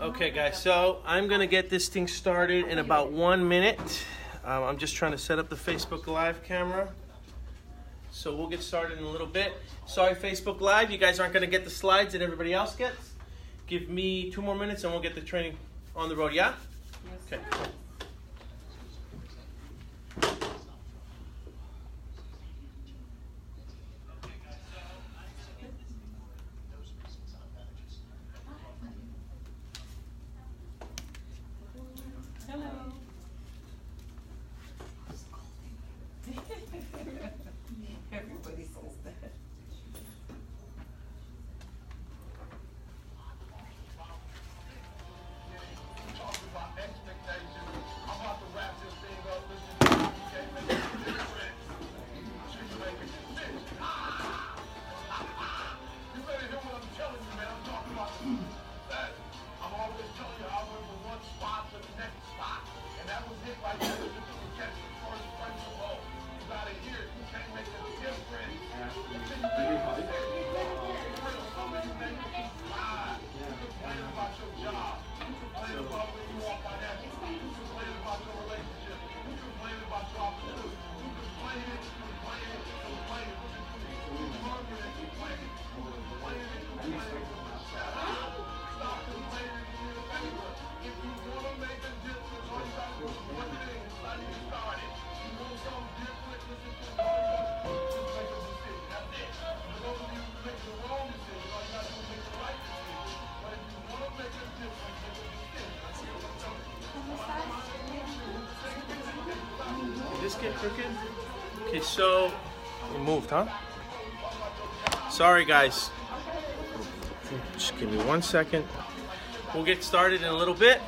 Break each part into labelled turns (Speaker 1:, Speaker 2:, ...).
Speaker 1: Okay guys, so I'm gonna get this thing started in about 1 minute. I'm just trying to set up the Facebook Live camera. So we'll get started in a little bit. Sorry Facebook Live, you guys aren't gonna get the slides that everybody else gets. Give me 2 more minutes and we'll get the training on the road, yeah? Yes. Okay.
Speaker 2: Everybody says that.
Speaker 1: Did this get crooked? Okay, so it moved, huh? Sorry guys. Just give me 1 second. We'll get started in a little bit.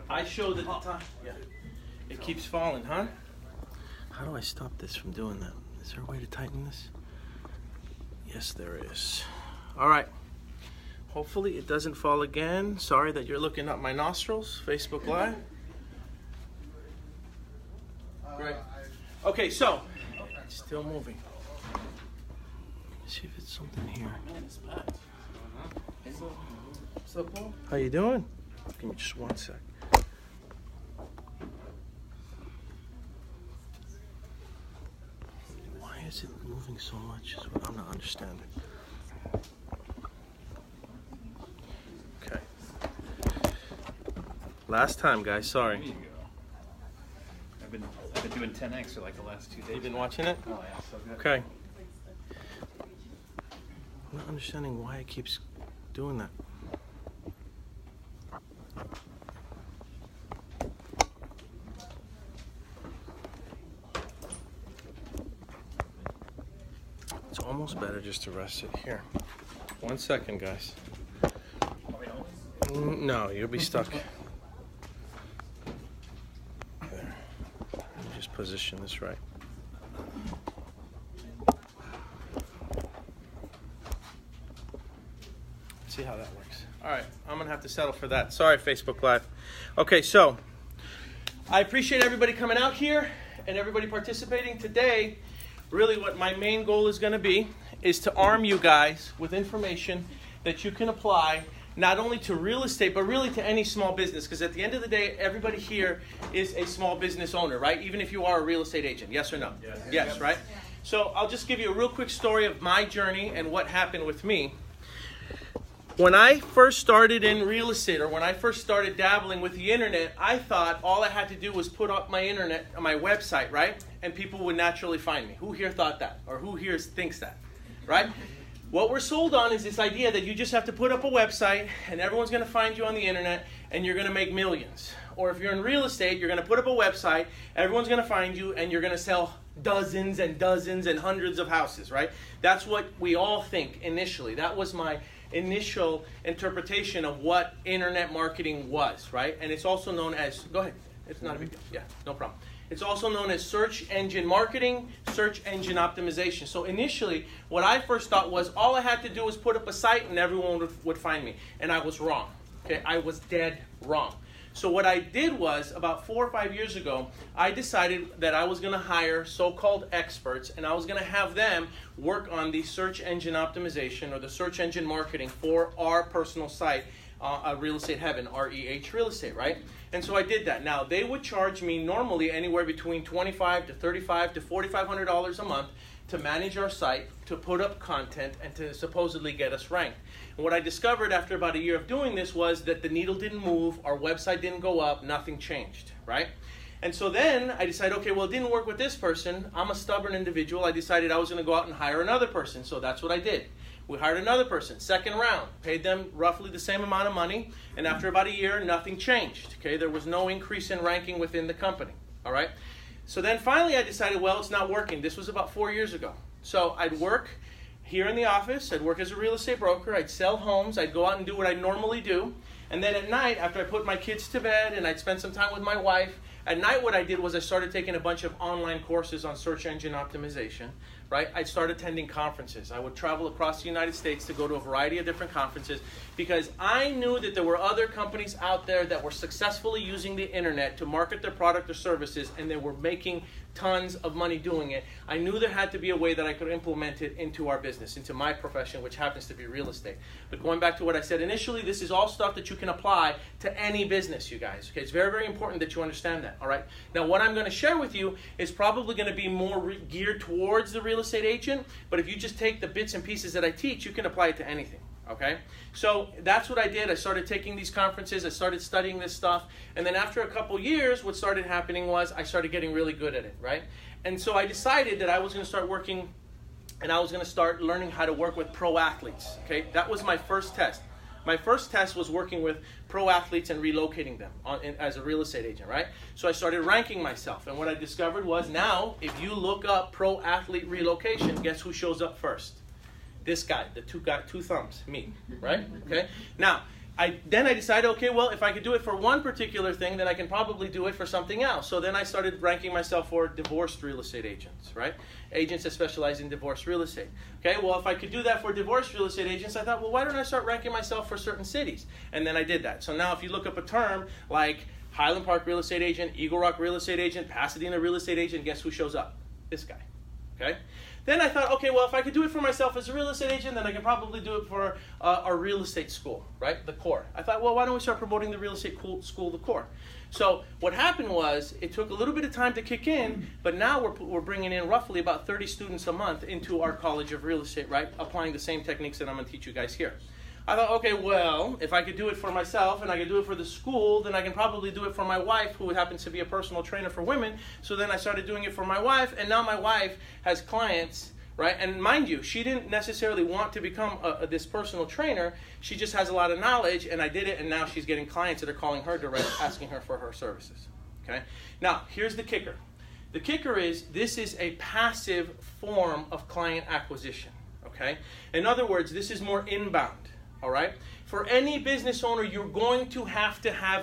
Speaker 1: I showed at the time. Yeah. It keeps falling, huh? How do I stop this from doing that? Is there a way to tighten this? Yes, there is. All right. Hopefully it doesn't fall again. Sorry that you're looking up my nostrils. Facebook Live. Great. Okay, so it's still moving. Let's see if it's something here. How you doing? Give me just 1 sec. Why is it moving so much? Is what I'm not understanding. Okay. Last time, guys. Sorry.
Speaker 3: I've been doing 10x for like the last 2 days.
Speaker 1: You've been watching it?
Speaker 3: Oh yeah, so good.
Speaker 1: Okay. I'm not understanding why it keeps doing that. It's almost better just to rest it here. 1 second, guys. No, you'll be stuck. There. Let me just position this right. See how that works. All right, I'm gonna have to settle for that. Sorry, Facebook Live. Okay, so I appreciate everybody coming out here and everybody participating today. Really what my main goal is gonna be is to arm you guys with information that you can apply not only to real estate, but really to any small business. Because at the end of the day, everybody here is a small business owner, right? Even if you are a real estate agent, yes or no? Yes, yes, right? Yeah. So I'll just give you a real quick story of my journey and what happened with me. When I first started in real estate, or when I first started dabbling with the internet, I thought all I had to do was put up my website, right? And people would naturally find me. Who here thought that? Or who here thinks that, right? What we're sold on is this idea that you just have to put up a website and everyone's going to find you on the internet and you're going to make millions. Or if you're in real estate, you're going to put up a website, everyone's going to find you, and you're going to sell dozens and dozens and hundreds of houses, right? That's what we all think initially. That was my initial interpretation of what internet marketing was, right? And it's also known as, go ahead, it's not a big deal. Yeah, no problem. It's also known as search engine marketing, search engine optimization. So initially, what I first thought was all I had to do was put up a site and everyone would find me. And I was wrong. Okay, I was dead wrong. So what I did was, about 4 or 5 years ago, I decided that I was going to hire so-called experts, and I was going to have them work on the search engine optimization or the search engine marketing for our personal site, Real Estate Heaven, REH Real Estate, right? And so I did that. Now, they would charge me normally anywhere between $25 to $35 to $4,500 a month to manage our site, to put up content, and to supposedly get us ranked. And what I discovered after about a year of doing this was that the needle didn't move, our website didn't go up, nothing changed, right? And so then I decided, okay, well, it didn't work with this person. I'm a stubborn individual. I decided I was going to go out and hire another person, so that's what I did. We hired another person, second round, paid them roughly the same amount of money, and after about a year, nothing changed, okay? There was no increase in ranking within the company, all right? So then finally I decided, well, it's not working. This was about 4 years ago. So I'd work here in the office, I'd work as a real estate broker, I'd sell homes, I'd go out and do what I normally do, and then at night, after I put my kids to bed and I'd spend some time with my wife, at night what I did was I started taking a bunch of online courses on search engine optimization, right? I started attending conferences. I would travel across the United States to go to a variety of different conferences because I knew that there were other companies out there that were successfully using the internet to market their product or services, and they were making tons of money doing it. I knew there had to be a way that I could implement it into our business, into my profession, which happens to be real estate. But going back to what I said initially, this is all stuff that you can apply to any business, you guys. Okay, it's very, very important that you understand that, all right? Now, what I'm going to share with you is probably going to be more geared towards the real estate agent, but if you just take the bits and pieces that I teach, you can apply it to anything. Okay, so that's what I did. I started taking these conferences, I started studying this stuff, and then after a couple years, what started happening was I started getting really good at it, right? And so I decided that I was going to start working, and I was going to start learning how to work with pro athletes, okay? That was my first test. My first test was working with pro athletes and relocating them as a real estate agent, right? So I started ranking myself, and what I discovered was now, if you look up pro athlete relocation, guess who shows up first? This guy, the two thumbs, me, right? Okay. Now, then I decided, okay, well, if I could do it for one particular thing, then I can probably do it for something else. So then I started ranking myself for divorced real estate agents, right? Agents that specialize in divorced real estate. Okay, well, if I could do that for divorced real estate agents, I thought, well, why don't I start ranking myself for certain cities? And then I did that. So now if you look up a term like Highland Park real estate agent, Eagle Rock real estate agent, Pasadena real estate agent, guess who shows up? This guy, okay? Then I thought, okay, well, if I could do it for myself as a real estate agent, then I can probably do it for our real estate school, right? The core. I thought, well, why don't we start promoting the real estate school, the core? So what happened was it took a little bit of time to kick in, but now we're bringing in roughly about 30 students a month into our College of Real Estate, right? Applying the same techniques that I'm going to teach you guys here. I thought, okay, well, if I could do it for myself and I could do it for the school, then I can probably do it for my wife, who happens to be a personal trainer for women. So then I started doing it for my wife, and now my wife has clients, right? And mind you, she didn't necessarily want to become this personal trainer. She just has a lot of knowledge, and I did it, and now she's getting clients that are calling her direct, asking her for her services, okay? Now, here's the kicker. The kicker is this is a passive form of client acquisition, okay? In other words, this is more inbound, all right? For any business owner, you're going to have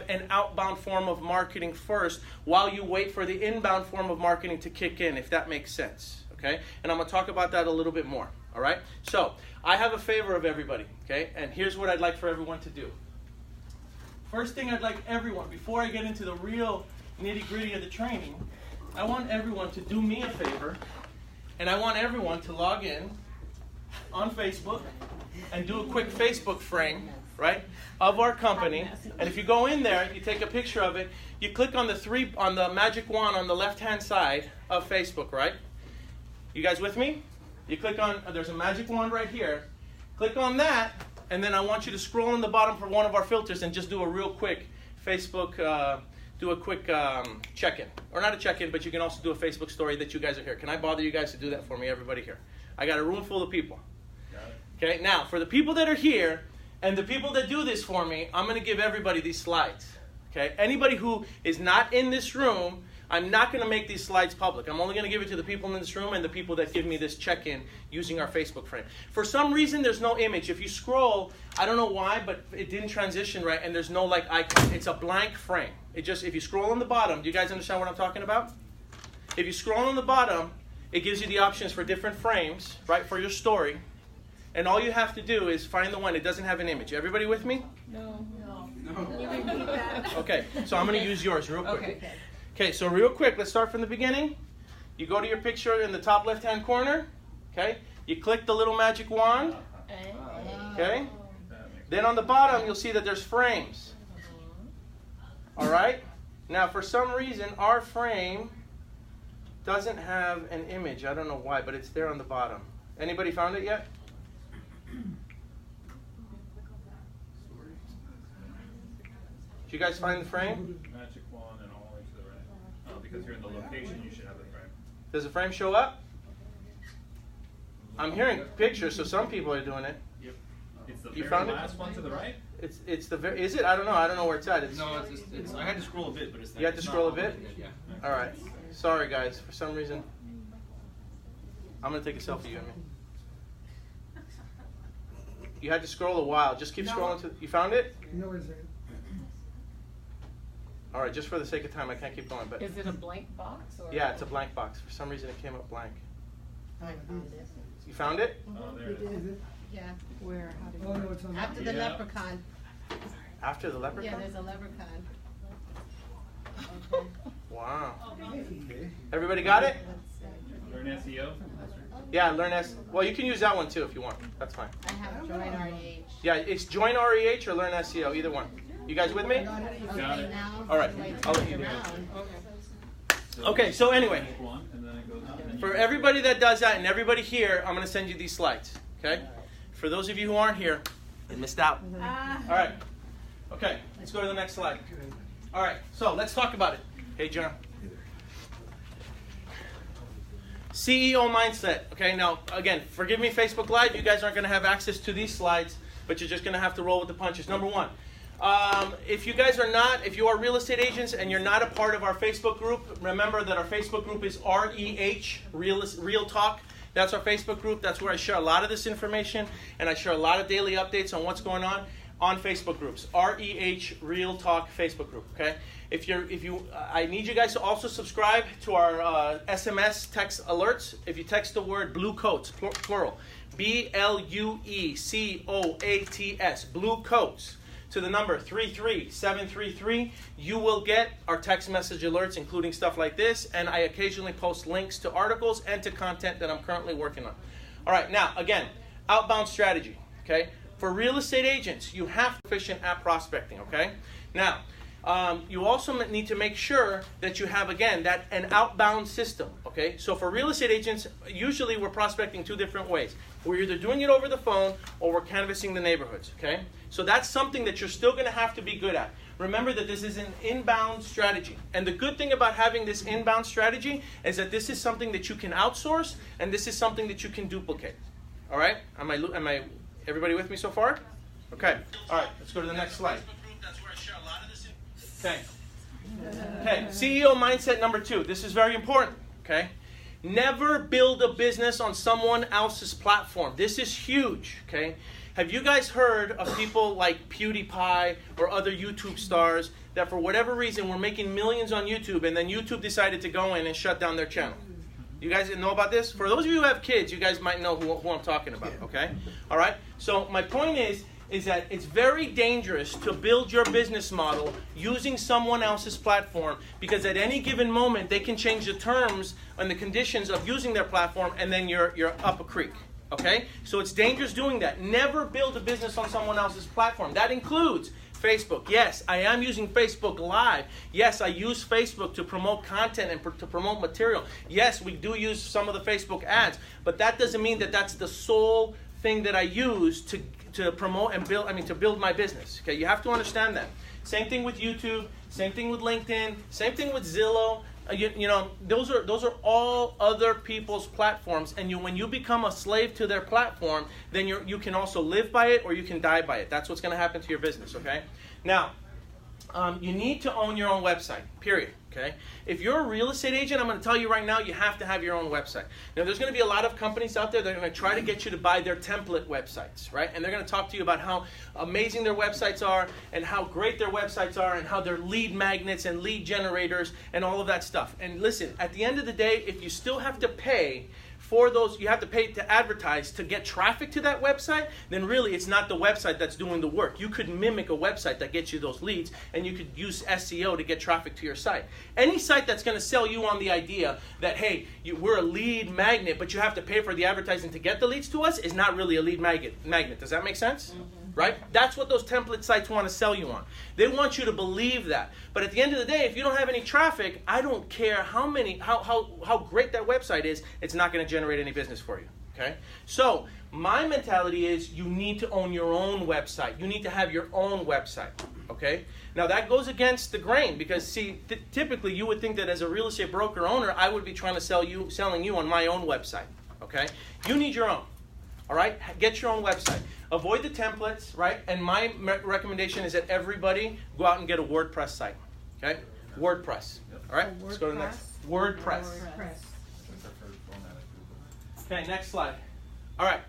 Speaker 1: an outbound form of marketing first while you wait for the inbound form of marketing to kick in, if that makes sense, okay? And I'm going to talk about that a little bit more, all right? So I have a favor of everybody, okay? And here's what I'd like for everyone to do. First thing I'd like everyone, before I get into the real nitty-gritty of the training, I want everyone to do me a favor, and I want everyone to log in on Facebook and do a quick Facebook frame, right, of our company. And if you go in there, you take a picture of it, you click on the magic wand on the left-hand side of Facebook, right? You guys with me? You click on, there's a magic wand right here. Click on that, and then I want you to scroll on the bottom for one of our filters and just do a real quick Facebook, do a quick check-in. Or not a check-in, but you can also do a Facebook story that you guys are here. Can I bother you guys to do that for me, everybody here? I got a room full of people. Okay, now for the people that are here and the people that do this for me, I'm going to give everybody these slides. Okay, anybody who is not in this room, I'm not going to make these slides public. I'm only going to give it to the people in this room and the people that give me this check-in using our Facebook frame. For some reason, there's no image. If you scroll, I don't know why, but it didn't transition right, and there's no like icon. It's a blank frame. It just, if you scroll on the bottom, do you guys understand what I'm talking about? If you scroll on the bottom, it gives you the options for different frames, right, for your story. And all you have to do is find the one that doesn't have an image. Everybody with me?
Speaker 2: No.
Speaker 4: Can you repeat that?
Speaker 1: Okay, so I'm going to use yours real quick.
Speaker 2: Okay.
Speaker 1: Okay, so real quick, let's start from the beginning. You go to your picture in the top left-hand corner. Okay, you click the little magic wand. Okay, then on the bottom, you'll see that there's frames. All right, now for some reason, our frame doesn't have an image. I don't know why, but it's there on the bottom. Anybody found it yet? Did you guys find the frame?
Speaker 3: Magic wand and all the way to the right. Oh, because you're in the location, you should have the frame.
Speaker 1: Does the frame show up? I'm hearing pictures, so some people are doing it.
Speaker 3: Yep. It's the
Speaker 1: You
Speaker 3: very
Speaker 1: found it?
Speaker 3: last one to the right?
Speaker 1: It's the very, is it? I don't know where it's at. It's,
Speaker 5: No, it's I had to scroll a bit, but it's
Speaker 1: You had to
Speaker 5: it's
Speaker 1: scroll a
Speaker 5: not
Speaker 1: bit?
Speaker 5: opening it, yeah.
Speaker 1: all right. Sorry guys, for some reason. I'm gonna take a selfie, you and me. You had to scroll a while. Just keep scrolling to. You found it?
Speaker 6: No, it's there.
Speaker 1: All right. Just for the sake of time, I can't keep going. But
Speaker 2: Is it a blank box? Or
Speaker 1: yeah, it's a blank box. For some reason, it came up blank.
Speaker 4: I found it.
Speaker 1: You found it?
Speaker 3: Oh, there it is.
Speaker 6: Is it?
Speaker 4: Yeah.
Speaker 2: where? How do you?
Speaker 6: Oh, no, it's on.
Speaker 4: After the
Speaker 3: Yeah.
Speaker 4: leprechaun.
Speaker 1: After the leprechaun?
Speaker 4: Yeah, there's a leprechaun. Okay.
Speaker 1: Wow.
Speaker 6: Okay.
Speaker 1: Everybody got it?
Speaker 3: Learn SEO.
Speaker 1: Yeah. Learn S. Well, you can use that one too if you want. That's fine.
Speaker 4: I have join REH.
Speaker 1: Yeah. It's join REH or learn SEO. Either one. You guys with me?
Speaker 3: Got
Speaker 4: Okay,
Speaker 3: it.
Speaker 4: now.
Speaker 1: All right,
Speaker 4: do I
Speaker 1: I'll let
Speaker 4: turn
Speaker 1: you do it.
Speaker 4: around?
Speaker 3: So
Speaker 1: Okay. So anyway.
Speaker 3: magic wand, and then it goes up, and then
Speaker 1: For
Speaker 3: you-
Speaker 1: everybody that does that and everybody here, I'm going to send you these slides, okay? For those of you who aren't here, you missed out. All right. Okay, let's go to the next slide. All right, so let's talk about it. Hey, John. CEO mindset. Okay, now, again, forgive me, Facebook Live. You guys aren't going to have access to these slides, but you're just going to have to roll with the punches. Number one, if you are real estate agents and you're not a part of our Facebook group, remember that our Facebook group is REH, Real Talk. That's our Facebook group. That's where I share a lot of this information, and I share a lot of daily updates on what's going on Facebook groups. REH, Real Talk Facebook group. Okay. I need you guys to also subscribe to our SMS text alerts. If you text the word blue coats, plural, BLUECOATS, blue coats, to the number 33733, you will get our text message alerts, including stuff like this, and I occasionally post links to articles and to content that I'm currently working on. All right, now, again, outbound strategy, okay? For real estate agents, you have efficient at prospecting, okay? Now, you also need to make sure that you have, again, an outbound system, okay? So for real estate agents, usually we're prospecting two different ways. We're either doing it over the phone or we're canvassing the neighborhoods, okay? So that's something that you're still going to have to be good at. Remember that this is an inbound strategy. And the good thing about having this inbound strategy is that this is something that you can outsource and this is something that you can duplicate. All right? Am I everybody with me so far? Okay. All right, let's go to the next slide. Okay. Okay, CEO mindset number 2. This is very important. okay? Never build a business on someone else's platform. This is huge, okay? Have you guys heard of people like PewDiePie or other YouTube stars that for whatever reason were making millions on YouTube and then YouTube decided to go in and shut down their channel? You guys know about this? For those of you who have kids, you guys might know who I'm talking about, okay? All right? So my point is that it's very dangerous to build your business model using someone else's platform, because at any given moment they can change the terms and the conditions of using their platform, and then you're up a creek. Okay? So it's dangerous doing that. Never build a business on someone else's platform. That includes Facebook. Yes, I am using Facebook Live. Yes, I use Facebook to promote content and to promote material. Yes, we do use some of the Facebook ads, but that doesn't mean that that's the sole thing that I use to promote and build, to build my business. Okay, you have to understand that. Same thing with YouTube, same thing with LinkedIn, same thing with Zillow. You know, those are all other people's platforms, and when you become a slave to their platform, then you can also live by it or you can die by it. That's what's going to happen to your business, okay? Now, you need to own your own website, period, okay? If you're a real estate agent, I'm going to tell you right now, you have to have your own website. Now, there's going to be a lot of companies out there that are going to try to get you to buy their template websites, right? And they're going to talk to you about how amazing their websites are and how great their websites are and how they're lead magnets and lead generators and all of that stuff. And listen, at the end of the day, if you still have to pay for those, you have to pay to advertise to get traffic to that website, then really it's not the website that's doing the work. You could mimic a website that gets you those leads, and you could use SEO to get traffic to your site. Any site that's going to sell you on the idea that, hey, we're a lead magnet, but you have to pay for the advertising to get the leads to us, is not really a lead magnet. Does that make sense? Mm-hmm. Right? That's what those template sites want to sell you on. They want you to believe that. But at the end of the day, if you don't have any traffic, I don't care how great that website is, it's not going to generate any business for you. Okay? So my mentality is you need to own your own website. You need to have your own website. Okay? Now that goes against the grain, because see, typically you would think that as a real estate broker owner, I would be trying to selling you on my own website. Okay? You need your own. All right? Get your own website. Avoid the templates, right? And my recommendation is that everybody go out and get a WordPress site. Okay? WordPress. All right? Let's go to the next. WordPress. Okay, next slide. All right.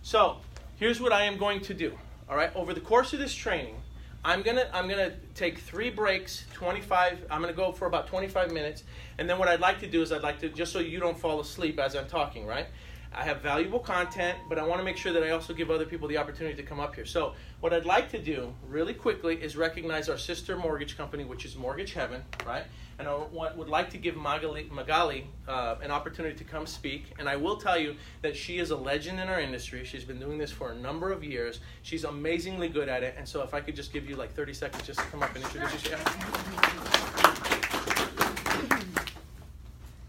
Speaker 1: So here's what I am going to do. All right? Over the course of this training, I'm gonna take 3 breaks, 25. I'm gonna go for about 25 minutes, and then what I'd like to do is just so you don't fall asleep as I'm talking, right? I have valuable content, but I want to make sure that I also give other people the opportunity to come up here. So what I'd like to do really quickly is recognize our sister mortgage company, which is Mortgage Heaven, right? And I would like to give Magali an opportunity to come speak. And I will tell you that she is a legend in our industry. She's been doing this for a number of years. She's amazingly good at it. And so if I could just give you like 30 seconds just to come up and introduce yourself.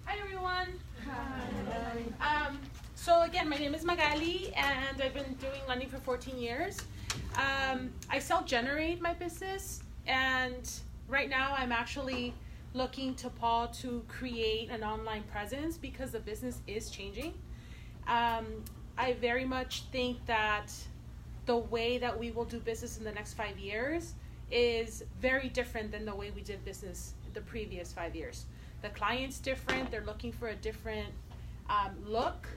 Speaker 6: Hi, everyone. Hi. So again, my name is Magali, and I've been doing lending for 14 years. I self-generate my business, and right now I'm actually looking to Paul to create an online presence because the business is changing. I very much think that the way that we will do business in the next 5 years is very different than the way we did business the previous 5 years. The client's different. They're looking for a different look.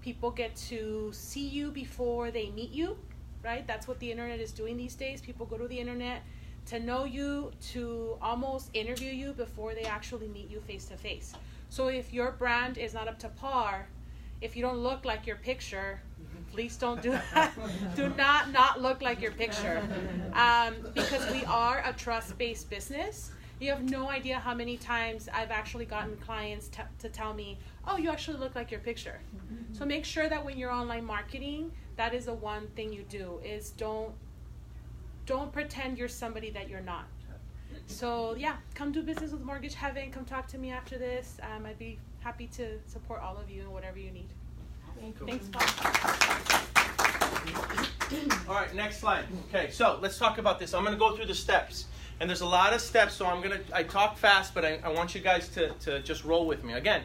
Speaker 6: People get to see you before they meet you, right? That's what the internet is doing these days. People go to the internet to know you, to almost interview you before they actually meet you face to face. So if your brand is not up to par, if you don't look like your picture, please don't do that. Do not look like your picture. Because we are a trust-based business. You have no idea how many times I've actually gotten clients to tell me, oh, you actually look like your picture. So make sure that when you're online marketing, that is the one thing you do, is don't pretend you're somebody that you're not. So yeah, come do business with Mortgage Heaven. Come talk to me after this. I'd be happy to support all of you in whatever you need. Thanks, Paul.
Speaker 1: All right, next slide. Okay, so let's talk about this. I'm going to go through the steps. And there's a lot of steps, so I talk fast, but I want you guys to just roll with me. Again,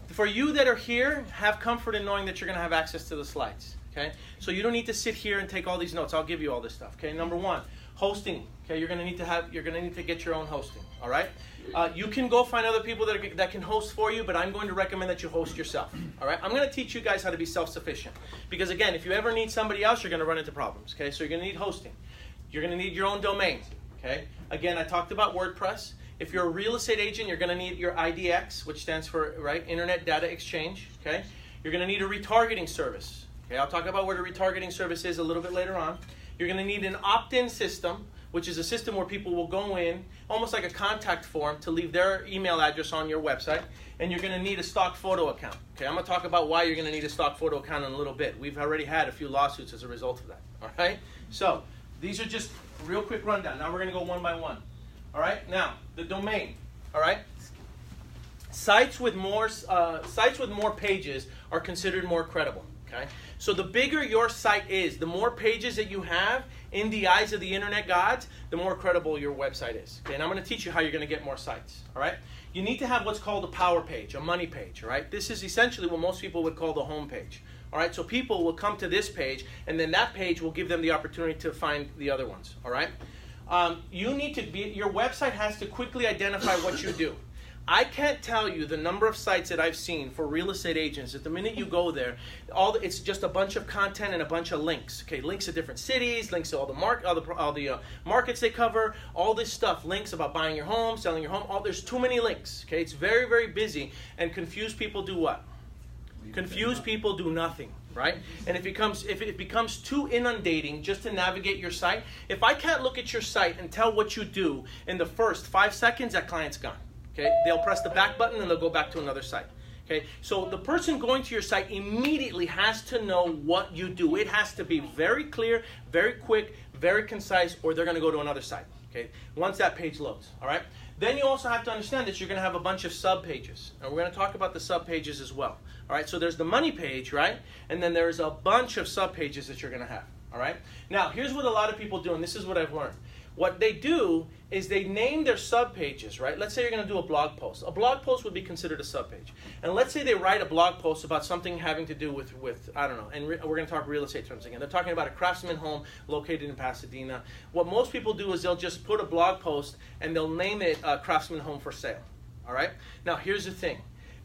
Speaker 1: for you that are here, have comfort in knowing that you're going to have access to the slides. Okay? So you don't need to sit here and take all these notes. I'll give you all this stuff. Okay? Number 1, Hosting. Okay, you're gonna need to get your own hosting. All right. You can go find other people that can host for you, but I'm going to recommend that you host yourself. All right. I'm going to teach you guys how to be self-sufficient, because again, if you ever need somebody else, you're going to run into problems. Okay, so you're going to need hosting. You're going to need your own domain. Okay. Again, I talked about WordPress. If you're a real estate agent, you're going to need your IDX, which stands for Internet Data Exchange. Okay. You're going to need a retargeting service. Okay. I'll talk about what a retargeting service is a little bit later on. You're going to need an opt-in system, which is a system where people will go in, almost like a contact form, to leave their email address on your website. And you're going to need a stock photo account. Okay, I'm going to talk about why you're going to need a stock photo account in a little bit. We've already had a few lawsuits as a result of that. All right? So these are just a real quick rundown. Now we're going to go one by one. All right? Now, the domain. All right? Sites with more pages are considered more credible. Okay? So the bigger your site is, the more pages that you have in the eyes of the internet gods, the more credible your website is. Okay? And I'm going to teach you how you're going to get more sites. All right? You need to have what's called a power page, a money page. All right? This is essentially what most people would call the home page. All right? So people will come to this page, and then that page will give them the opportunity to find the other ones. All right? Your website has to quickly identify what you do. I can't tell you the number of sites that I've seen for real estate agents that the minute you go there, it's just a bunch of content and a bunch of links. Okay, links to different cities, links to all the markets they cover, all this stuff, links about buying your home, selling your home. There's too many links. Okay, it's very, very busy, and confused people do what? Confused people do nothing. Right? And if it becomes too inundating just to navigate your site, if I can't look at your site and tell what you do in the first 5 seconds, that client's gone. Okay? They'll press the back button and they'll go back to another site. Okay? So the person going to your site immediately has to know what you do. It has to be very clear, very quick, very concise, or they're going to go to another site. Okay? Once that page loads. All right? Then you also have to understand that you're going to have a bunch of sub-pages. And we're going to talk about the sub-pages as well. All right? So there's the money page, right? And then there's a bunch of sub-pages that you're going to have. All right? Now, here's what a lot of people do, and this is what I've learned. What they do is they name their sub-pages, right? Let's say you're going to do a blog post. A blog post would be considered a sub-page. And let's say they write a blog post about something having to do with I don't know, and we're going to talk real estate terms again. They're talking about a craftsman home located in Pasadena. What most people do is they'll just put a blog post and they'll name it Craftsman Home for Sale. All right? Now, here's the thing.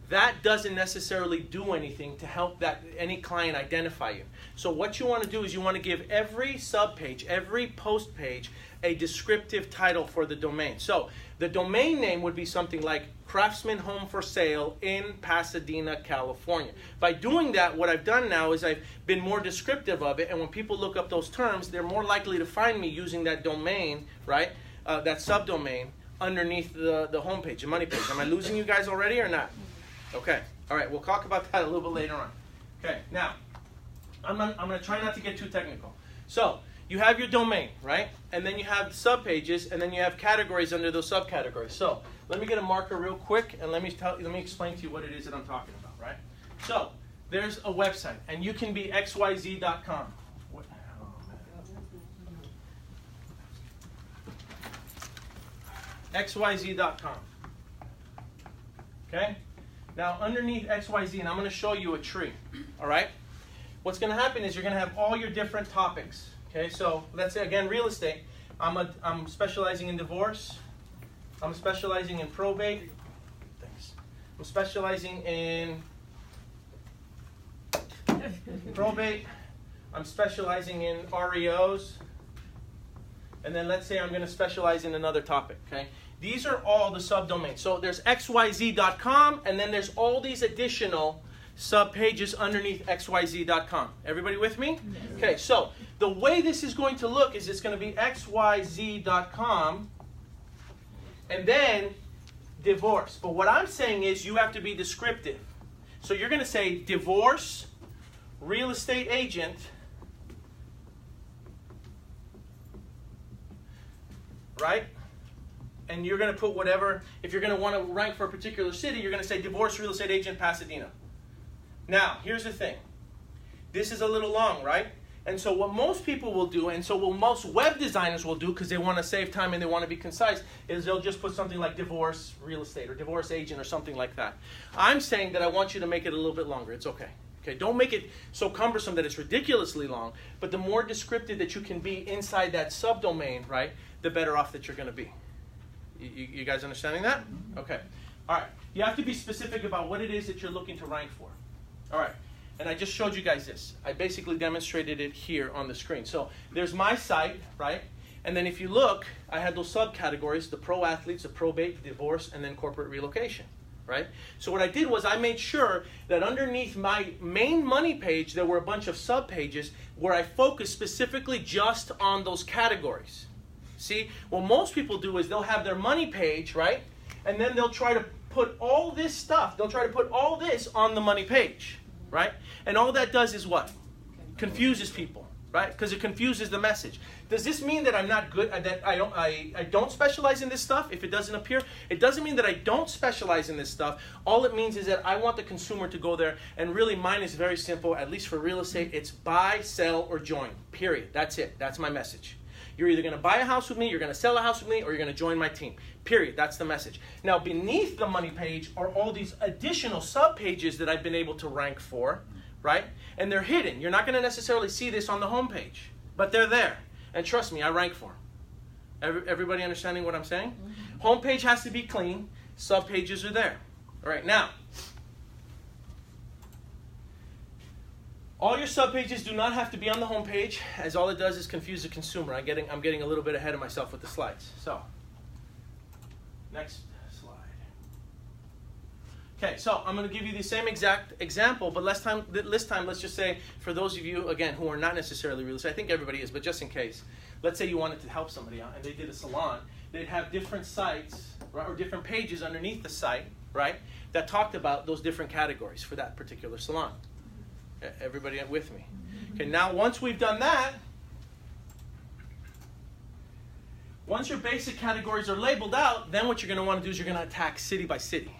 Speaker 1: That doesn't necessarily do anything to help any client identify you. So what you want to do is you want to give every sub-page, every post page, a descriptive title for the domain. So the domain name would be something like Craftsman Home for Sale in Pasadena, California. By doing that, what I've done now is I've been more descriptive of it, and when people look up those terms, they're more likely to find me using that domain, right? That subdomain underneath the homepage, the money page. Am I losing you guys already or not? Okay. All right. We'll talk about that a little bit later on. Okay. Now, I'm going to try not to get too technical. So you have your domain, right? And then you have subpages, and then you have categories under those subcategories. So let me get a marker real quick, and let me explain to you what it is that I'm talking about, right? So there's a website, and you can be xyz.com. xyz.com. Okay? Now, underneath XYZ, and I'm going to show you a tree, all right? What's going to happen is you're going to have all your different topics, okay? So let's say, again, real estate. I'm specializing in divorce. I'm specializing in probate. Thanks. I'm specializing in probate. I'm specializing in REOs. And then let's say I'm going to specialize in another topic, okay? These are all the subdomains. So there's xyz.com, and then there's all these additional subpages underneath xyz.com. Everybody with me? Yes. Okay, so the way this is going to look is it's going to be xyz.com, and then divorce. But what I'm saying is you have to be descriptive. So you're going to say divorce, real estate agent, right? And you're going to put whatever, if you're going to want to rank for a particular city, you're going to say divorce real estate agent Pasadena. Now, here's the thing. This is a little long, right? And so what most people will do, and so what most web designers will do, because they want to save time and they want to be concise, is they'll just put something like divorce real estate or divorce agent or something like that. I'm saying that I want you to make it a little bit longer. It's okay. Okay, don't make it so cumbersome that it's ridiculously long, but the more descriptive that you can be inside that subdomain, right, the better off that you're going to be. You guys understanding that? Okay. All right. You have to be specific about what it is that you're looking to rank for. All right. And I just showed you guys this. I basically demonstrated it here on the screen. So there's my site, right? And then if you look, I had those subcategories, the pro athletes, the probate, divorce, and then corporate relocation, right? So what I did was I made sure that underneath my main money page, there were a bunch of sub-pages where I focused specifically just on those categories. See, what most people do is they'll have their money page, right? And then they'll try to put all this stuff, they'll try to put all this on the money page, right? And all that does is what? Confuses people, right? Because it confuses the message. Does this mean that I'm not good, that I don't specialize in this stuff if it doesn't appear? It doesn't mean that I don't specialize in this stuff. All it means is that I want the consumer to go there, and really mine is very simple, at least for real estate. It's buy, sell, or join, period. That's it. That's my message. You're either going to buy a house with me, you're going to sell a house with me, or you're going to join my team. Period. That's the message. Now, beneath the money page are all these additional sub-pages that I've been able to rank for, right? And they're hidden. You're not going to necessarily see this on the home page, but they're there. And trust me, I rank for them. Everybody understanding what I'm saying? Mm-hmm. Home page has to be clean. Sub-pages are there. All right, now, all your sub-pages do not have to be on the home page, as all it does is confuse the consumer. I'm getting a little bit ahead of myself with the slides. So, next slide. Okay, so I'm going to give you the same exact example, but this time, let's just say, for those of you, again, who are not necessarily real estate, I think everybody is, but just in case, let's say you wanted to help somebody out, and they did a salon, they'd have different sites, right, or different pages underneath the site, right, that talked about those different categories for that particular salon. Everybody with me? Okay, now once we've done that, once your basic categories are labeled out, then what you're going to want to do is you're going to attack city by city.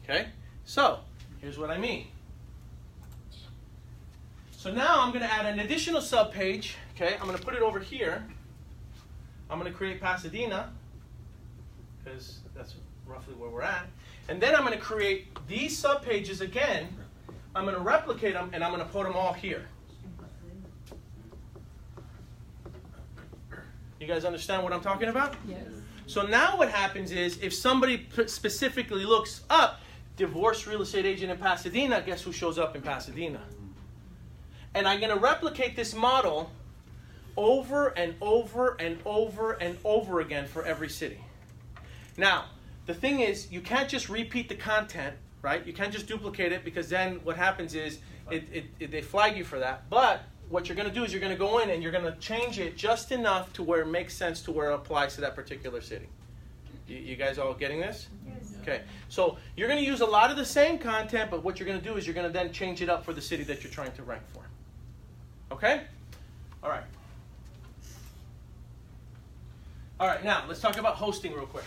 Speaker 1: Okay? So, here's what I mean. So now I'm going to add an additional subpage. Okay? I'm going to put it over here. I'm going to create Pasadena, because that's roughly where we're at. And then I'm going to create these subpages again. I'm going to replicate them, and I'm going to put them all here. You guys understand what I'm talking about?
Speaker 2: Yes.
Speaker 1: So now what happens is, if somebody specifically looks up divorce real estate agent in Pasadena, guess who shows up in Pasadena? And I'm going to replicate this model over and over and over and over again for every city. Now, the thing is, you can't just repeat the content, right? You can't just duplicate it, because then what happens is they flag you for that. But what you're going to do is you're going to go in and you're going to change it just enough to where it makes sense to where it applies to that particular city. You guys all getting this?
Speaker 4: Yes.
Speaker 1: Okay. So you're going to use a lot of the same content, but what you're going to do is you're going to then change it up for the city that you're trying to rank for. Okay? All right. All right, now let's talk about hosting real quick.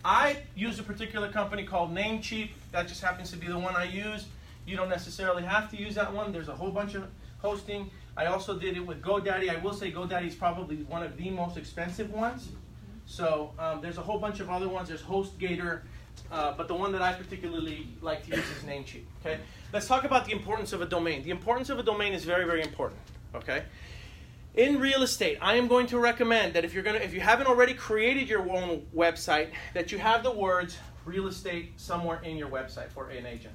Speaker 1: I use a particular company called Namecheap. That just happens to be the one I use. You don't necessarily have to use that one. There's a whole bunch of hosting. I also did it with GoDaddy. I will say GoDaddy is probably one of the most expensive ones. So there's a whole bunch of other ones. There's HostGator, but the one that I particularly like to use is Namecheap. Okay. Let's talk about the importance of a domain. The importance of a domain is very, very important. Okay. In real estate, I am going to recommend that if you haven't already created your own website, that you have the words real estate somewhere in your website for an agent.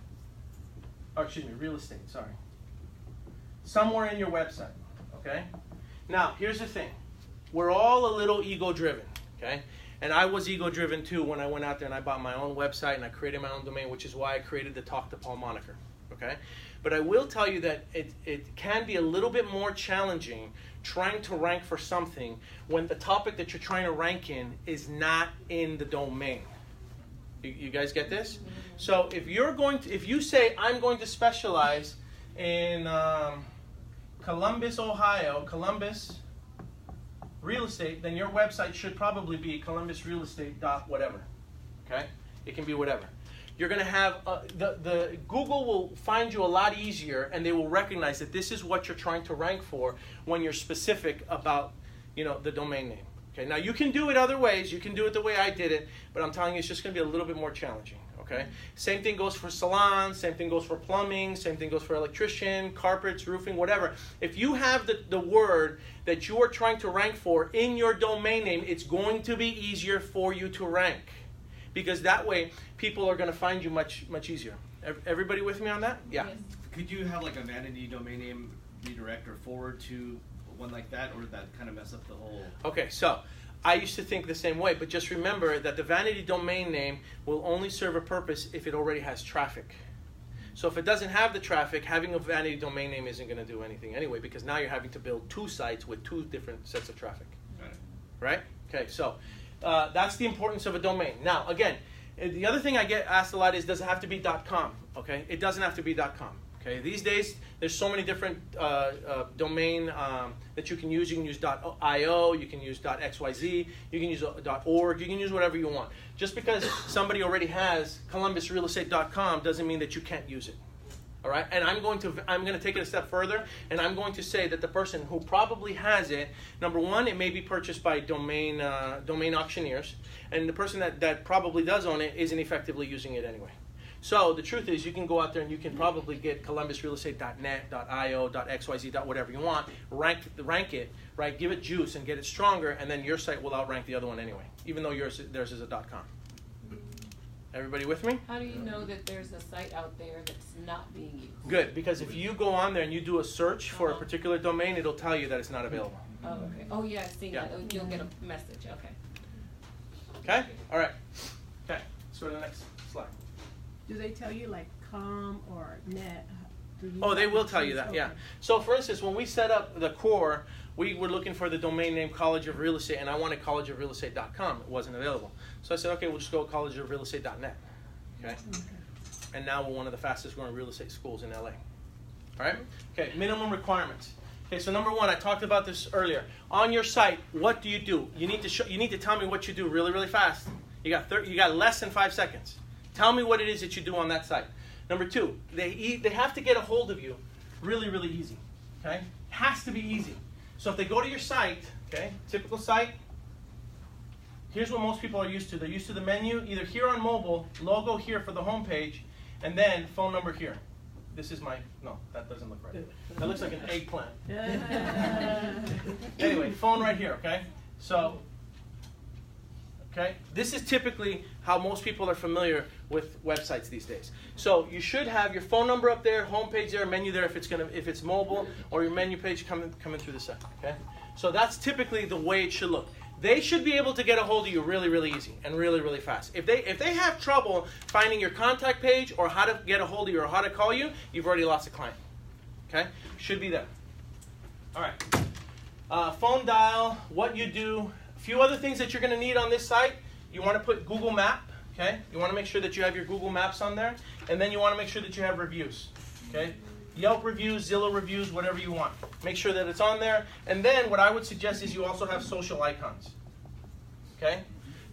Speaker 1: Or excuse me, real estate, sorry. Somewhere in your website, okay? Now, here's the thing. We're all a little ego-driven, okay? And I was ego-driven too when I went out there and I bought my own website and I created my own domain, which is why I created the Talk to Paul moniker, okay? But I will tell you that it can be a little bit more challenging trying to rank for something when the topic that you're trying to rank in is not in the domain. You guys get this? So if you say I'm going to specialize in Columbus, Ohio, Columbus real estate, then your website should probably be columbusrealestate dot whatever. Okay? It can be whatever. You're going to have, the Google will find you a lot easier, and they will recognize that this is what you're trying to rank for when you're specific about, the domain name. Okay, now you can do it other ways. You can do it the way I did it, but I'm telling you it's just going to be a little bit more challenging. Okay? Same thing goes for salons, same thing goes for plumbing, same thing goes for electrician, carpets, roofing, whatever. If you have the word that you are trying to rank for in your domain name, it's going to be easier for you to rank. Because that way, people are going to find you much, much easier. Everybody with me on that? Yeah.
Speaker 2: Yes.
Speaker 5: Could you have like a vanity domain name redirect or forward to one like that, or would that kind of mess up the whole?
Speaker 1: Okay, so I used to think the same way, but just remember that the vanity domain name will only serve a purpose if it already has traffic. So if it doesn't have the traffic, having a vanity domain name isn't going to do anything anyway, because now you're having to build 2 sites with 2 different sets of traffic.
Speaker 5: Got it.
Speaker 1: Right? Okay, so that's the importance of a domain. Now, again, the other thing I get asked a lot is, does it have to be .com? Okay, it doesn't have to be .com. Okay, these days there's so many different domain that you can use. You can use .io, you can use .xyz, you can use .org, you can use whatever you want. Just because somebody already has columbusrealestate.com doesn't mean that you can't use it. All right, and I'm going to take it a step further, and I'm going to say that the person who probably has it, number one, it may be purchased by domain auctioneers, and the person that probably does own it isn't effectively using it anyway. So the truth is, you can go out there and you can probably get columbusrealestate.net, .io, .xyz, whatever you want, rank it, right? Give it juice and get it stronger, and then your site will outrank the other one anyway, even though theirs is a .com. Everybody with me?
Speaker 2: How do you know that there's a site out there that's not being used?
Speaker 1: Good, because if you go on there and you do a search for a particular domain, it'll tell you that it's not available.
Speaker 2: Oh, okay. Oh, yeah, I've seen
Speaker 1: Yeah.
Speaker 2: that. Oh, you'll get a message. Okay.
Speaker 1: Okay? All right. Okay, let's go to the next slide.
Speaker 7: Do they tell you like com or net?
Speaker 1: Oh, they will tell you that, yeah. So for instance, when we set up the core, we were looking for the domain name College of Real Estate, and I wanted collegeofrealestate.com. It wasn't available. So I said, okay, we'll just go collegeofrealestate.net. Okay? And now we're one of the fastest growing real estate schools in LA. All right? Okay, minimum requirements. Okay, so number one, I talked about this earlier. On your site, what do? You need to tell me what you do really, really fast. You got less than 5 seconds. Tell me what it is that you do on that site. Number two, they have to get a hold of you really, really easy. Okay? Has to be easy. So if they go to your site, okay, typical site, here's what most people are used to. They're used to the menu, either here on mobile, logo here for the home page, and then phone number here. This is no, that doesn't look right. That looks like an eggplant. Anyway, phone right here, okay? So, okay, this is typically how most people are familiar with websites these days. So you should have your phone number up there, home page there, menu there if it's mobile, or your menu page coming through the site. Okay, so that's typically the way it should look. They should be able to get a hold of you really, really easy and really, really fast. If they have trouble finding your contact page or how to get a hold of you or how to call you, you've already lost a client. Okay, should be there. All right, phone dial, what you do. A few other things that you're going to need on this site. You want to put Google Map, okay? You want to make sure that you have your Google Maps on there. And then you want to make sure that you have reviews, okay? Yelp reviews, Zillow reviews, whatever you want. Make sure that it's on there. And then what I would suggest is you also have social icons, okay?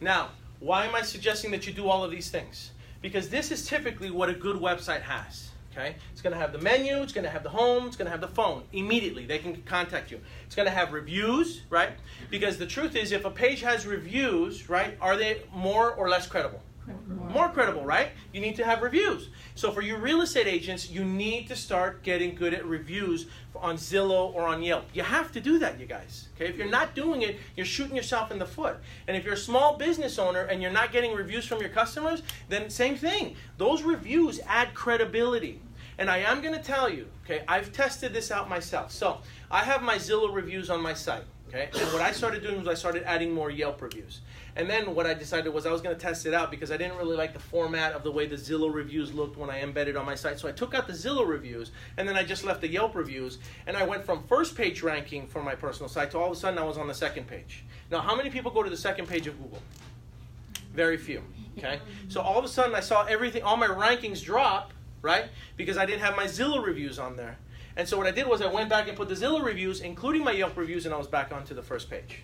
Speaker 1: Now, why am I suggesting that you do all of these things? Because this is typically what a good website has. Okay? It's going to have the menu, it's going to have the home, it's going to have the phone. Immediately, they can contact you. It's going to have reviews, right? Because the truth is, if a page has reviews, right, are they more or less credible? More credible, right? You need to have reviews. So for you real estate agents, you need to start getting good at reviews on Zillow or on Yelp. You have to do that, you guys. Okay? If you're not doing it, you're shooting yourself in the foot. And if you're a small business owner and you're not getting reviews from your customers, then same thing. Those reviews add credibility. And I am going to tell you, okay, I've tested this out myself. So I have my Zillow reviews on my site. Okay? And what I started doing was I started adding more Yelp reviews. And then what I decided was I was going to test it out because I didn't really like the format of the way the Zillow reviews looked when I embedded on my site. So I took out the Zillow reviews and then I just left the Yelp reviews. And I went from first page ranking for my personal site to all of a sudden I was on the second page. Now, how many people go to the second page of Google? Very few. Okay? So all of a sudden I saw everything, all my rankings drop, right? Because I didn't have my Zillow reviews on there. And so what I did was I went back and put the Zillow reviews, including my Yelp reviews, and I was back onto the first page.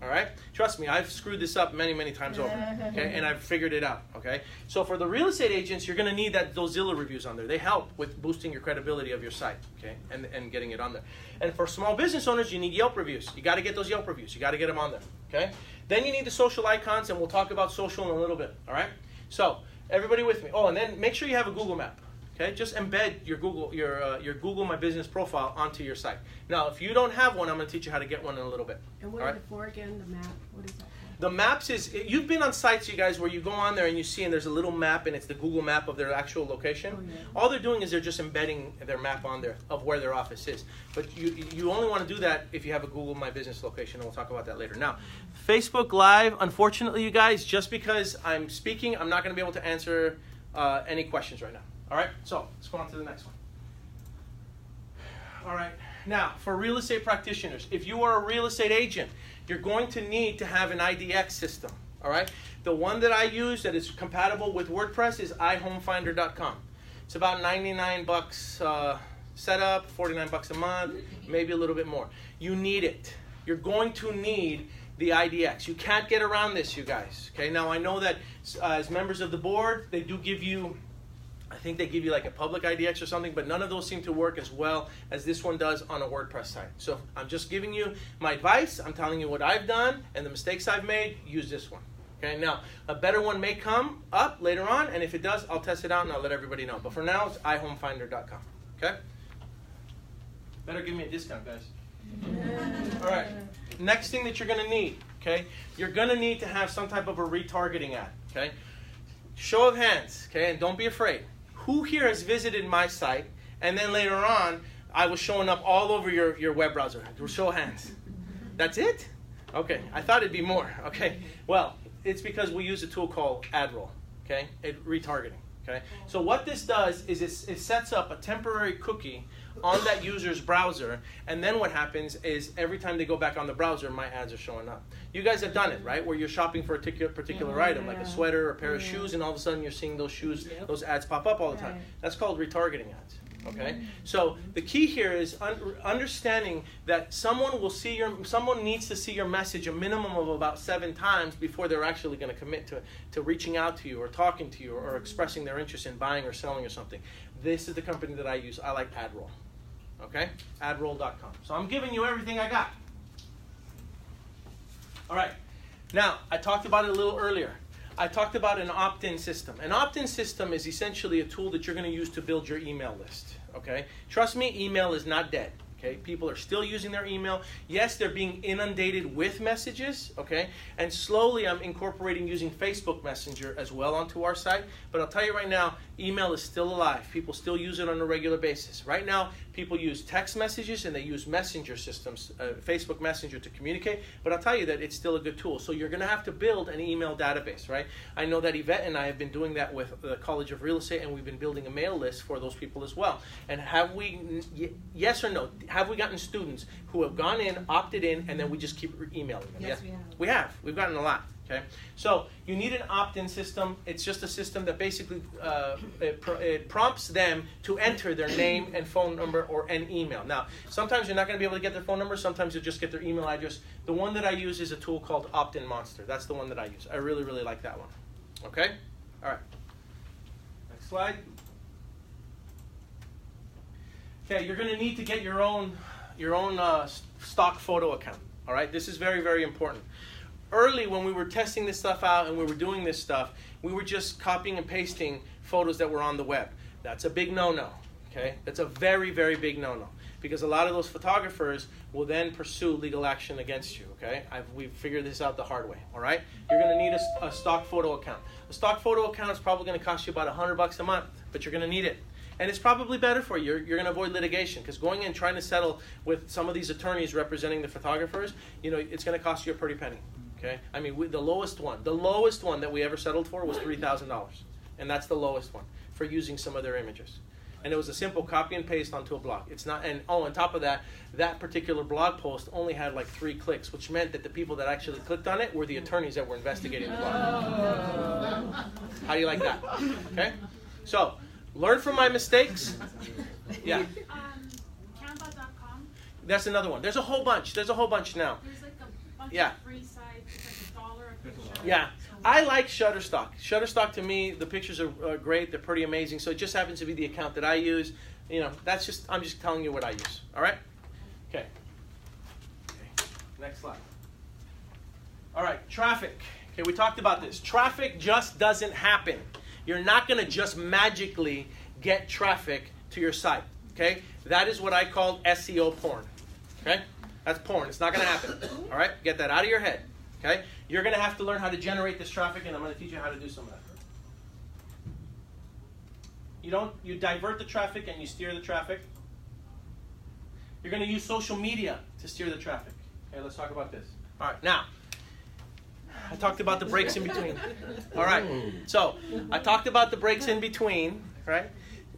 Speaker 1: All right? Trust me, I've screwed this up many, many times over. Okay? And I've figured it out. Okay? So for the real estate agents, you're going to need those Zillow reviews on there. They help with boosting your credibility of your site. Okay? And getting it on there. And for small business owners, you need Yelp reviews. You got to get those Yelp reviews. You got to get them on there. Okay? Then you need the social icons, and we'll talk about social in a little bit. All right? So Everybody with me? Oh, and then make sure you have a Google map. Okay, just embed your Google My Business profile onto your site. Now, if you don't have one, I'm going to teach you how to get one in a little bit.
Speaker 7: And what
Speaker 1: All
Speaker 7: are
Speaker 1: right?
Speaker 7: the four again? The map. What is that for?
Speaker 1: The maps is, you've been on sites, you guys, where you go on there and you see and there's a little map and it's the Google map of their actual location.
Speaker 7: Oh, yeah.
Speaker 1: All they're doing is they're just embedding their map on there of where their office is. But you only want to do that if you have a Google My Business location, and we'll talk about that later. Now, Facebook Live, unfortunately, you guys, just because I'm speaking, I'm not going to be able to answer any questions right now. All right, so let's go on to the next one. All right, now for real estate practitioners, if you are a real estate agent, you're going to need to have an IDX system. All right, the one that I use that is compatible with WordPress is iHomefinder.com. It's about 99 bucks setup, 49 bucks a month, maybe a little bit more. You need it. You're going to need the IDX. You can't get around this, you guys. Okay, now I know that as members of the board, they do give you, I think they give you like a public IDX or something, but none of those seem to work as well as this one does on a WordPress site. So I'm just giving you my advice. I'm telling you what I've done and the mistakes I've made. Use this one. Okay, now a better one may come up later on, and if it does, I'll test it out and I'll let everybody know. But for now, it's iHomefinder.com. Okay? Better give me a discount, guys. All right. Next thing that you're going to need, okay? You're going to need to have some type of a retargeting ad, okay? Show of hands, okay? And don't be afraid. Who here has visited my site and then later on I was showing up all over your web browser? Show of hands. That's it? Okay. I thought it'd be more. Okay. Well, it's because we use a tool called AdRoll, okay? Retargeting, okay? So what this does is it sets up a temporary cookie on that user's browser, and then what happens is every time they go back on the browser, my ads are showing up. You guys have done it, right? Where you're shopping for a particular item, like a sweater or a pair of shoes, and all of a sudden you're seeing those shoes, those ads pop up all the time. That's called retargeting ads. Okay, so the key here is understanding that someone needs to see your message a minimum of about 7 times before they're actually going to commit to reaching out to you or talking to you or expressing their interest in buying or selling or something. This is the company that I use. I like AdRoll. Okay, adroll.com. So I'm giving you everything I got. All right, now I talked about it a little earlier. I talked about an opt-in system. An opt-in system is essentially a tool that you're going to use to build your email list. Okay, trust me, email is not dead. Okay, people are still using their email. Yes, they're being inundated with messages. Okay, and slowly I'm incorporating using Facebook Messenger as well onto our site. But I'll tell you right now, email is still alive. People still use it on a regular basis. Right now, people use text messages and they use messenger systems, Facebook Messenger to communicate. But I'll tell you that it's still a good tool. So you're going to have to build an email database, right? I know that Yvette and I have been doing that with the College of Real Estate, and we've been building a mail list for those people as well. And have we, yes or no, have we gotten students who have gone in, opted in, and then we just keep emailing them?
Speaker 4: Yes,
Speaker 1: Yeah.
Speaker 4: we have.
Speaker 1: We've gotten a lot. Okay, so you need an opt-in system. It's just a system that basically it prompts them to enter their name and phone number or an email. Now, sometimes you're not going to be able to get their phone number. Sometimes you'll just get their email address. The one that I use is a tool called Opt-in Monster. That's the one that I use. I really, really like that one. Okay, all right. Next slide. Okay, you're going to need to get your own stock photo account. All right, this is very, very important. Early, when we were testing this stuff out and we were doing this stuff, we were just copying and pasting photos that were on the web. That's a big no-no, okay? That's a very, very big no-no, because a lot of those photographers will then pursue legal action against you, okay? We've figured this out the hard way, all right? You're going to need a stock photo account. A stock photo account is probably going to cost you about $100 a month, but you're going to need it. And it's probably better for you. You're going to avoid litigation, because going in trying to settle with some of these attorneys representing the photographers, you know, it's going to cost you a pretty penny. Okay, I mean, the lowest one that we ever settled for was $3,000, and that's the lowest one for using some of their images. And it was a simple copy and paste onto a blog. It's not, and on top of that, that particular blog post only had like 3 clicks, which meant that the people that actually clicked on it were the attorneys that were investigating the blog. How do you like that? Okay, so learn from my mistakes. Yeah.
Speaker 8: Canva.com.
Speaker 1: That's another one. There's a whole bunch. There's a whole bunch now.
Speaker 8: There's like a bunch
Speaker 1: Yeah.
Speaker 8: of free sites. It's like $1 a picture.
Speaker 1: Yeah, I like Shutterstock. Shutterstock, to me, the pictures are great. They're pretty amazing. So it just happens to be the account that I use. You know, I'm just telling you what I use. All right? Okay. Next slide. All right, traffic. Okay, we talked about this. Traffic just doesn't happen. You're not going to just magically get traffic to your site, okay? That is what I call SEO porn, okay? That's porn. It's not going to happen, all right? Get that out of your head, okay? You're going to have to learn how to generate this traffic, and I'm going to teach you how to do some of that. You divert the traffic and you steer the traffic. You're going to use social media to steer the traffic. Okay, let's talk about this. All right, now, I talked about the breaks in between. All right, so I talked about the breaks in between, right?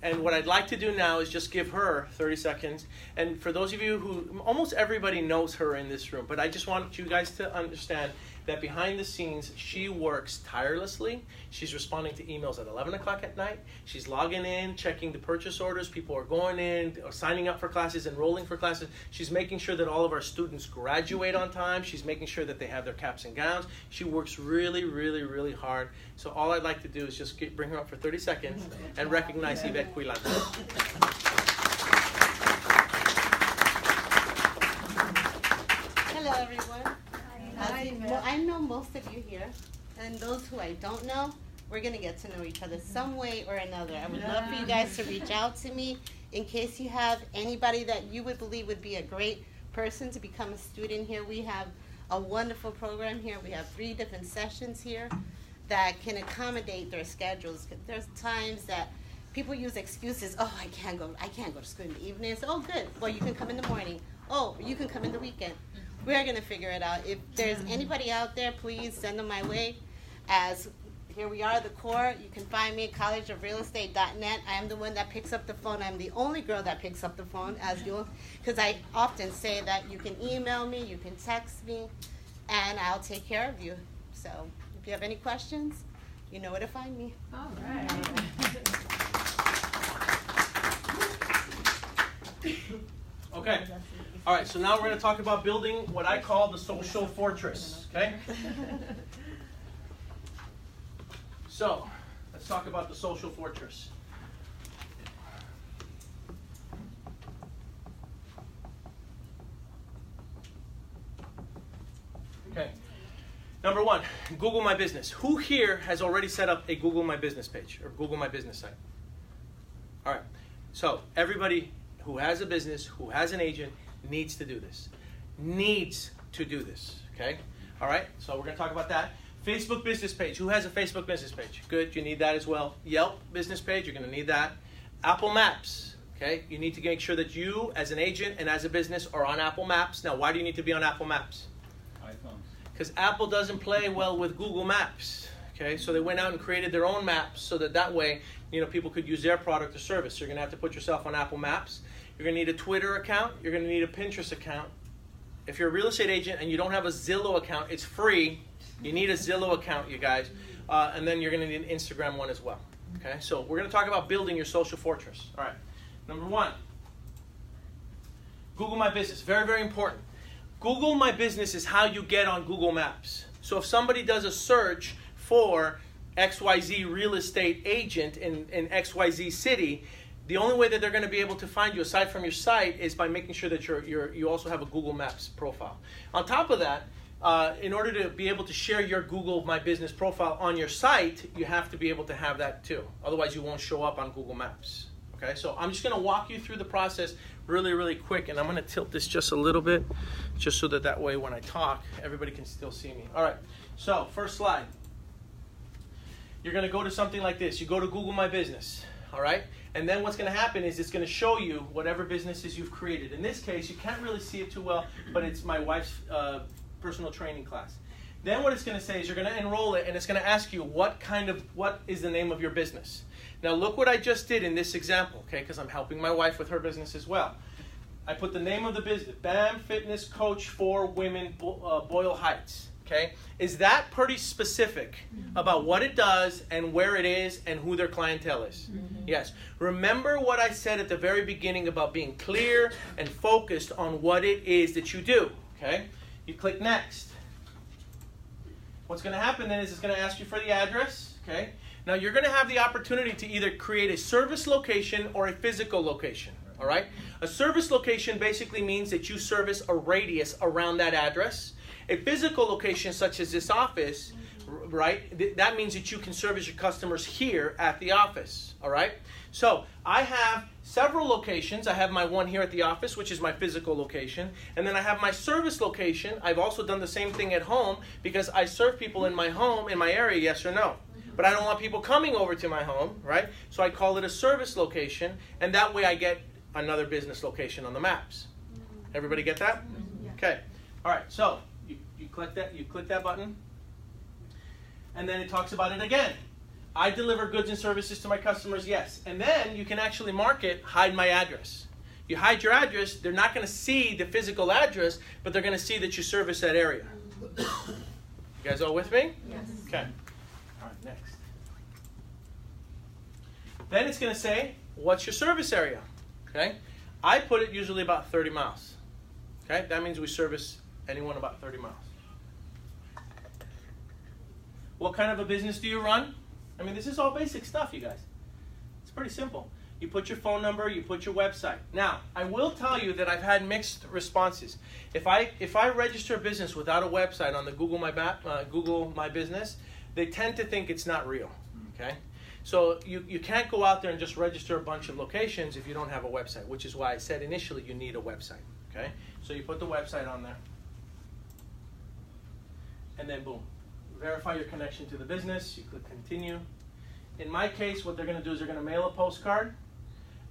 Speaker 1: And what I'd like to do now is just give her 30 seconds. And for those of you who, almost everybody knows her in this room, but I just want you guys to understand that behind the scenes, she works tirelessly. She's responding to emails at 11 o'clock at night. She's logging in, checking the purchase orders. People are going in, or signing up for classes, enrolling for classes. She's making sure that all of our students graduate on time. She's making sure that they have their caps and gowns. She works really, really, really hard. So all I'd like to do is just bring her up for 30 seconds and recognize Yvette Quilan.
Speaker 4: Hello, everyone. I know most of you here, and those who I don't know, we're going to get to know each other some way or another. I would love for you guys to reach out to me in case you have anybody that you would believe would be a great person to become a student here. We have a wonderful program here. We have 3 different sessions here that can accommodate their schedules. There's times that people use excuses. Oh, I can't go to school in the evenings. Oh, good. Well, you can come in the morning. Oh, you can come in the weekend. We're going to figure it out. If there's anybody out there, please send them my way. As here we are, the core. You can find me at collegeofrealestate.net. I am the one that picks up the phone. I'm the only girl that picks up the phone, because I often say that you can email me, you can text me, and I'll take care of you. So if you have any questions, you know where to find me.
Speaker 7: All right.
Speaker 1: Okay. All right, so now we're going to talk about building what I call the social fortress, okay? So, let's talk about the social fortress. Okay. Number 1, Google My Business. Who here has already set up a Google My Business page or Google My Business site? All right. So, everybody who has a business, who has an agent, needs to do this. Needs to do this, okay? All right, so we're going to talk about that. Facebook business page. Who has a Facebook business page? Good, you need that as well. Yelp business page, you're going to need that. Apple Maps, okay? You need to make sure that you, as an agent and as a business, are on Apple Maps. Now, why do you need to be on Apple Maps?
Speaker 3: iPhones.
Speaker 1: Because Apple doesn't play well with Google Maps, okay? So they went out and created their own maps so that way, people could use their product or service. So you're going to have to put yourself on Apple Maps. You're going to need a Twitter account. You're going to need a Pinterest account. If you're a real estate agent and you don't have a Zillow account, it's free. You need a Zillow account, you guys. And then you're going to need an Instagram one as well. Okay, so we're going to talk about building your social fortress. All right, number 1, Google My Business. Very, very important. Google My Business is how you get on Google Maps. So if somebody does a search for XYZ real estate agent in XYZ city, the only way that they're going to be able to find you aside from your site is by making sure that you also have a Google Maps profile. On top of that, in order to be able to share your Google My Business profile on your site, you have to be able to have that too. Otherwise, you won't show up on Google Maps. Okay, so I'm just going to walk you through the process really, really quick, and I'm going to tilt this just a little bit, just so that way when I talk, everybody can still see me. All right, so first slide. You're going to go to something like this. You go to Google My Business, all right? And then what's going to happen is it's going to show you whatever businesses you've created. In this case, you can't really see it too well, but it's my wife's personal training class. Then what it's going to say is you're going to enroll it, and it's going to ask you what is the name of your business. Now look what I just did in this example, okay, because I'm helping my wife with her business as well. I put the name of the business, BAM Fitness Coach for Women, Boyle Heights. Okay, is that pretty specific about what it does and where it is and who their clientele is? Mm-hmm. Yes. Remember what I said at the very beginning about being clear and focused on what it is that you do. Okay, you click next. What's going to happen then is it's going to ask you for the address. Okay, now you're going to have the opportunity to either create a service location or a physical location. All right, a service location basically means that you service a radius around that address. A physical location such as this office right? That means that you can service your customers here at the office, all right? So I have several locations. I have my one here at the office, which is my physical location. And then I have my service location. I've also done the same thing at home because I serve people in my home, in my area, yes or no. But I don't want people coming over to my home, right? So I call it a service location, and that way I get another business location on the maps. Everybody get that? Okay. All right, so you click that button, and then it talks about it again. I deliver goods and services to my customers, yes. And then you can actually mark it, hide my address. You hide your address, they're not going to see the physical address, but they're going to see that you service that area. You guys all with me?
Speaker 2: Yes.
Speaker 1: Okay. All right, next. Then it's going to say, what's your service area? Okay. I put it usually about 30 miles. Okay. That means we service anyone about 30 miles. What kind of a business do you run? I mean, this is all basic stuff, you guys. It's pretty simple. You put your phone number, you put your website. Now, I will tell you that I've had mixed responses. If I register a business without a website on the Google My Business, they tend to think it's not real. Okay? So you can't go out there and just register a bunch of locations if you don't have a website, which is why I said initially you need a website. Okay? So you put the website on there. And then boom. Verify your connection to the business. You click continue. In my case, what they're going to do is they're going to mail a postcard.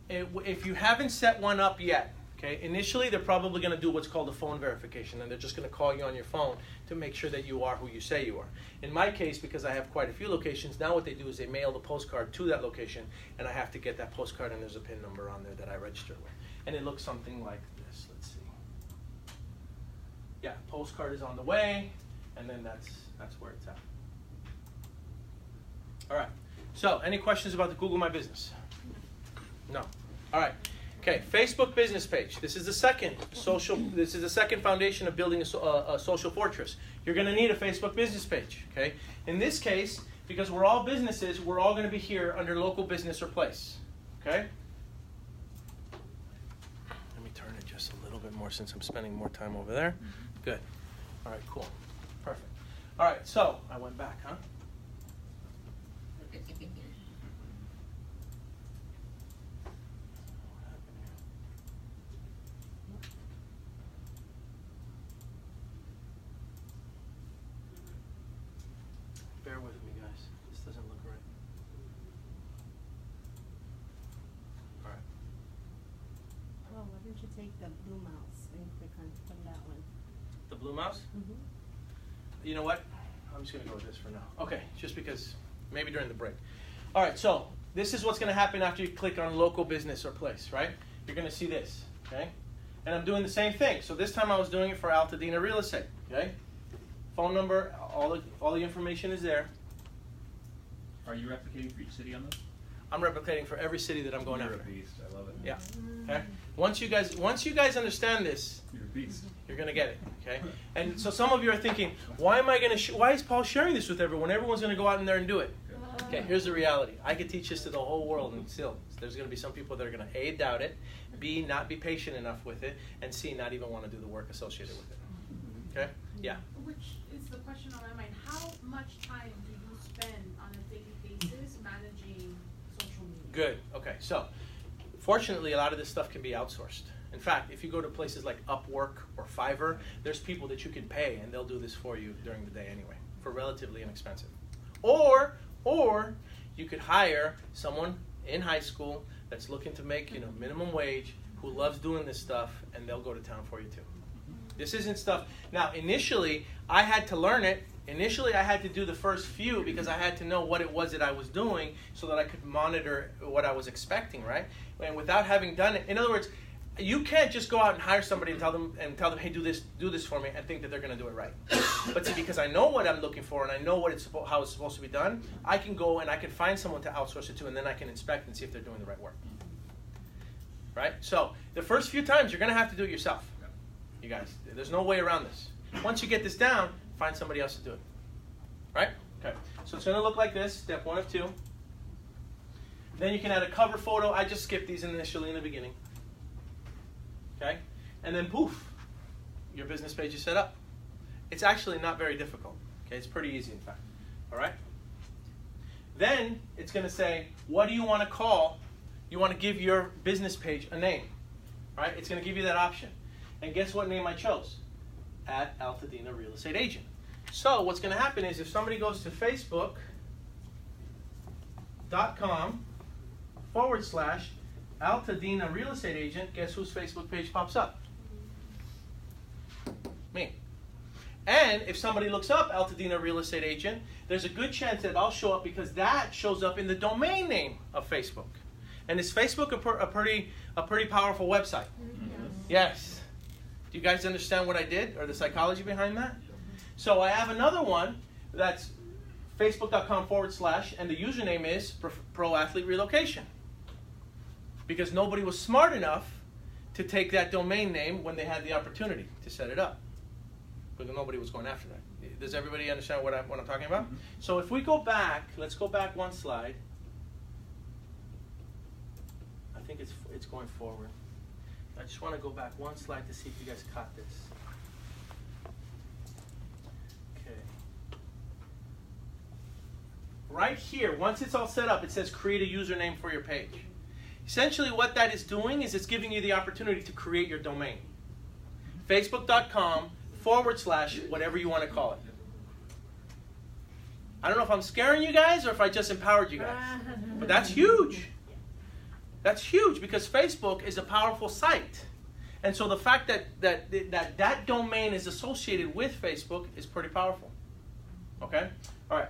Speaker 1: If you haven't set one up yet, okay, initially they're probably going to do what's called a phone verification, and they're just going to call you on your phone to make sure that you are who you say you are. In my case, because I have quite a few locations, now what they do is they mail the postcard to that location, and I have to get that postcard, and there's a PIN number on there that I register with. And it looks something like this. Let's see. Yeah, postcard is on the way, and then that's where it's at. All right. So, any questions about the Google My Business? No. All right. Okay. Facebook business page. This is the second foundation of building a social fortress. You're going to need a Facebook business page. Okay. In this case, because we're all businesses, we're all going to be here under local business or place. Okay. Let me turn it just a little bit more since I'm spending more time over there. Good. All right. Cool. Perfect. All right. So I went back, huh? Bear with me, guys. This doesn't look right. All right.
Speaker 4: Oh, why don't you take the blue mouse and click on that one?
Speaker 1: The blue mouse?
Speaker 4: Mm-hmm.
Speaker 1: You know what? I'm just going to go with this for now. Okay, just because maybe during the break. All right, so this is what's going to happen after you click on local business or place, right? You're going to see this, okay? And I'm doing the same thing. So this time I was doing it for Altadena Real Estate, okay? Phone number, all the information is there.
Speaker 3: Are you replicating for each city on this?
Speaker 1: I'm replicating for every city that I'm going
Speaker 3: You're
Speaker 1: after.
Speaker 3: a beast. I love it.
Speaker 1: Yeah. Okay. Once you guys understand this,
Speaker 3: You're a beast.
Speaker 1: you're gonna get it. Okay. And so some of you are thinking, why is Paul sharing this with everyone? Everyone's gonna go out in there and do it. Okay. Here's the reality. I could teach this to the whole world, and still, there's gonna be some people that are gonna A, doubt it, B, not be patient enough with it, and C, not even want to do the work associated with it. Okay. Yeah.
Speaker 8: Which is the question on my mind. How much time do you spend on a daily basis managing social media?
Speaker 1: Good. Okay. So, fortunately, a lot of this stuff can be outsourced. In fact, if you go to places like Upwork or Fiverr, there's people that you can pay, and they'll do this for you during the day anyway, for relatively inexpensive. Or you could hire someone in high school that's looking to make, minimum wage, who loves doing this stuff, and they'll go to town for you too. This isn't stuff. Now, initially, I had to learn it. Initially, I had to do the first few because I had to know what it was that I was doing so that I could monitor what I was expecting, right? And without having done it, in other words, you can't just go out and hire somebody and tell them, hey, do this for me, and think that they're going to do it right. But see, because I know what I'm looking for and I know how it's supposed to be done, I can go and I can find someone to outsource it to, and then I can inspect and see if they're doing the right work. Right? So the first few times, you're going to have to do it yourself. You guys, there's no way around this. Once you get this down, find somebody else to do it. Right? Okay. So it's going to look like this, step 1 of 2. Then you can add a cover photo. I just skipped these initially in the beginning. Okay? And then poof, your business page is set up. It's actually not very difficult. Okay? It's pretty easy, in fact. All right? Then it's going to say, what do you want to call? You want to give your business page a name. All right? It's going to give you that option. And guess what name I chose? At Altadena Real Estate Agent. So what's going to happen is if somebody goes to facebook.com/Altadena Real Estate Agent, guess whose Facebook page pops up? Me. And if somebody looks up Altadena Real Estate Agent, there's a good chance that I'll show up because that shows up in the domain name of Facebook. And is Facebook a pretty powerful website? Yes. Do you guys understand what I did or the psychology behind that? So I have another one that's facebook.com/ and the username is Pro Athlete Relocation. Because nobody was smart enough to take that domain name when they had the opportunity to set it up. Because nobody was going after that. Does everybody understand what I'm talking about? Mm-hmm. So if we go back, let's go back one slide. I think it's going forward. I just want to go back one slide to see if you guys caught this. Okay. Right here, once it's all set up, it says create a username for your page. Essentially what that is doing is it's giving you the opportunity to create your domain. Facebook.com/ whatever you want to call it. I don't know if I'm scaring you guys or if I just empowered you guys. But that's huge. That's huge because Facebook is a powerful site. And so the fact that domain is associated with Facebook is pretty powerful. Okay? All right.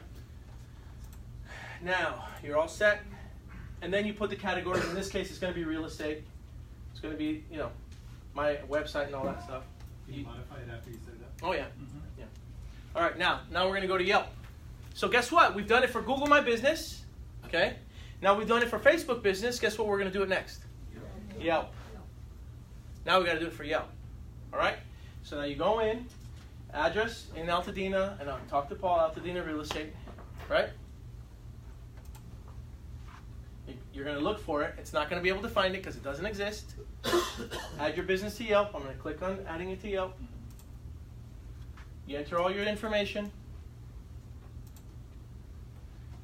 Speaker 1: Now, you're all set. And then you put the categories. In this case, it's going to be real estate. It's going to be, you know, my website and all that stuff.
Speaker 5: Can you modify it after you set it up?
Speaker 1: Oh, yeah. Mm-hmm. Yeah. All right, now we're going to go to Yelp. So guess what? We've done it for Google My Business. Okay? Now we've done it for Facebook Business. Guess what we're going to do it next? Yelp. Now we got to do it for Yelp. All right? So now you go in, address in Altadena, and I'll talk to Paul, Altadena Real Estate. Right? You're going to look for it. It's not going to be able to find it because it doesn't exist. Add your business to Yelp. I'm going to click on adding it to Yelp. You enter all your information.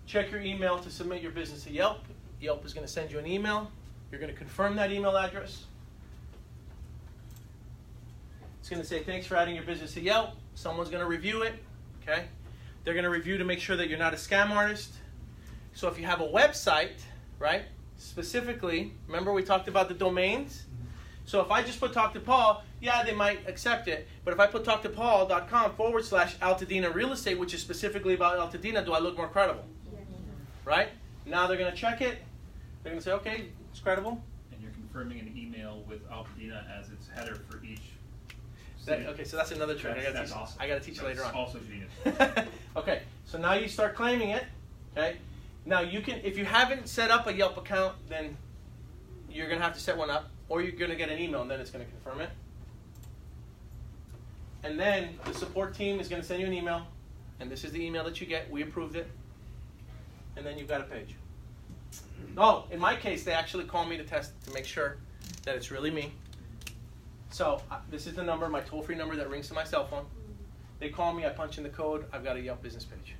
Speaker 1: Check your email to submit your business to Yelp. Yelp is going to send you an email. You're going to confirm that email address. It's going to say, thanks for adding your business to Yelp. Someone's going to review it. Okay? They're going to review to make sure that you're not a scam artist. So if you have a website, right, specifically, remember we talked about the domains? So if I just put talk to Paul, yeah, they might accept it. But if I put talktopaul.com / Altadena Real Estate, which is specifically about Altadena, do I look more credible? Right? Now they're going to check it. They're going to say, okay, it's credible.
Speaker 3: And you're confirming an email with Altadena as its header for each city.
Speaker 1: Okay, so that's another trick.
Speaker 3: That's awesome.
Speaker 1: I got to teach you later on.
Speaker 3: Also genius.
Speaker 1: Okay, so now you start claiming it. Okay. Now you can, if you haven't set up a Yelp account, then you're going to have to set one up, or you're going to get an email and then it's going to confirm it. And then the support team is going to send you an email, and this is the email that you get. We approved it. And then you've got a page. Oh, in my case, they actually call me to test to make sure that it's really me. So this is the number, my toll-free number that rings to my cell phone. They call me, I punch in the code, I've got a Yelp business page.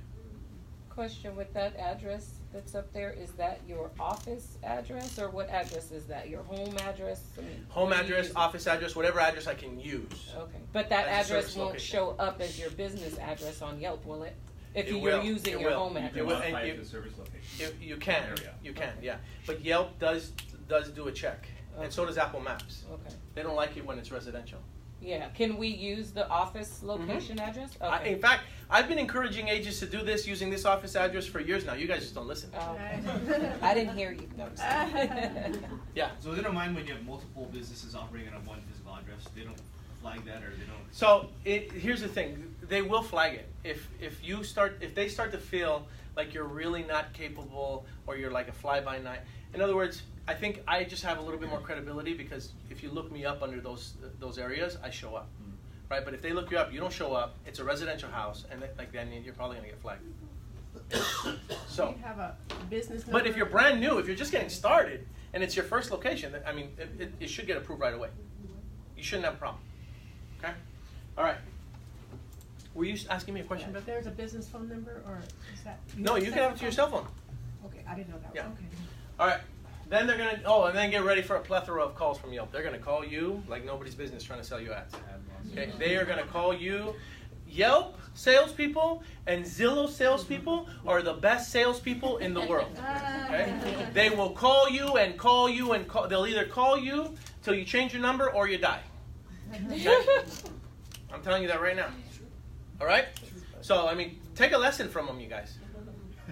Speaker 2: Question, with that address that's up there, is that your office address or what address is that? Your home address? I mean,
Speaker 1: home address, office address, whatever address I can use.
Speaker 2: Okay, but that
Speaker 1: As a
Speaker 2: address
Speaker 1: service
Speaker 2: won't
Speaker 1: location.
Speaker 2: show up as your business address on Yelp, will it? If
Speaker 1: It
Speaker 2: you're
Speaker 1: will.
Speaker 2: using
Speaker 1: It
Speaker 2: your
Speaker 1: will.
Speaker 2: home
Speaker 3: You
Speaker 2: address.
Speaker 3: can
Speaker 1: It will,
Speaker 3: modify
Speaker 1: and
Speaker 3: it to service location.
Speaker 1: You can,
Speaker 3: Area.
Speaker 1: you can,
Speaker 2: Okay.
Speaker 1: yeah. But Yelp does do a check, and so does Apple Maps.
Speaker 2: Okay.
Speaker 1: They don't like it when it's residential.
Speaker 2: Yeah. Can we use the office location address? Okay.
Speaker 1: In fact, I've been encouraging agents to do this using this office address for years now. You guys just don't listen.
Speaker 2: Oh. I didn't hear you. No, I'm just
Speaker 1: Yeah.
Speaker 5: So they don't mind when you have multiple businesses operating on one physical address. They don't flag that, or they don't.
Speaker 1: So here's the thing: they will flag it if they start to feel like you're really not capable or you're like a fly-by-night. In other words, I think I just have a little bit more credibility because if you look me up under those areas, I show up, right? But if they look you up, you don't show up. It's a residential house, and then you're probably gonna get flagged. So,
Speaker 7: You have a business number.
Speaker 1: but if you're brand new, if you're just getting started and it's your first location, I mean, it should get approved right away. You shouldn't have a problem. Okay? All right. Were you asking me a question about that?
Speaker 7: There's a business phone number, or is that?
Speaker 1: No, you can have it to your cell phone.
Speaker 7: Okay, I didn't know that.
Speaker 1: Yeah.
Speaker 7: Okay.
Speaker 1: All right. Then they're gonna. Oh, and then get ready for a plethora of calls from Yelp. They're gonna call you like nobody's business, trying to sell you ads. Okay. They are gonna call you. Yelp salespeople and Zillow salespeople are the best salespeople in the world. Okay? They will call you and call you and call. They'll either call you till you change your number or you die. Okay? I'm telling you that right now. All right? So, I mean, take a lesson from them, you guys.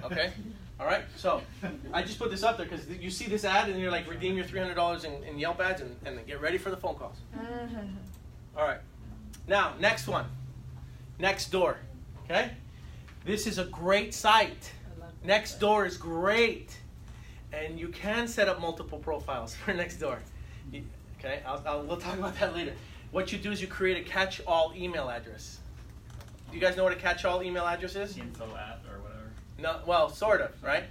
Speaker 1: Okay? All right? So, I just put this up there because you see this ad and you're like, redeem your $300 in Yelp ads and then get ready for the phone calls. All right. Now, next one. Nextdoor. Okay? This is a great site. Nextdoor is great. And you can set up multiple profiles for Nextdoor. Okay? We'll talk about that later. What you do is you create a catch-all email address. Do you guys know what a catch-all email address is?
Speaker 3: Info at or whatever.
Speaker 1: No, well, sort of, right?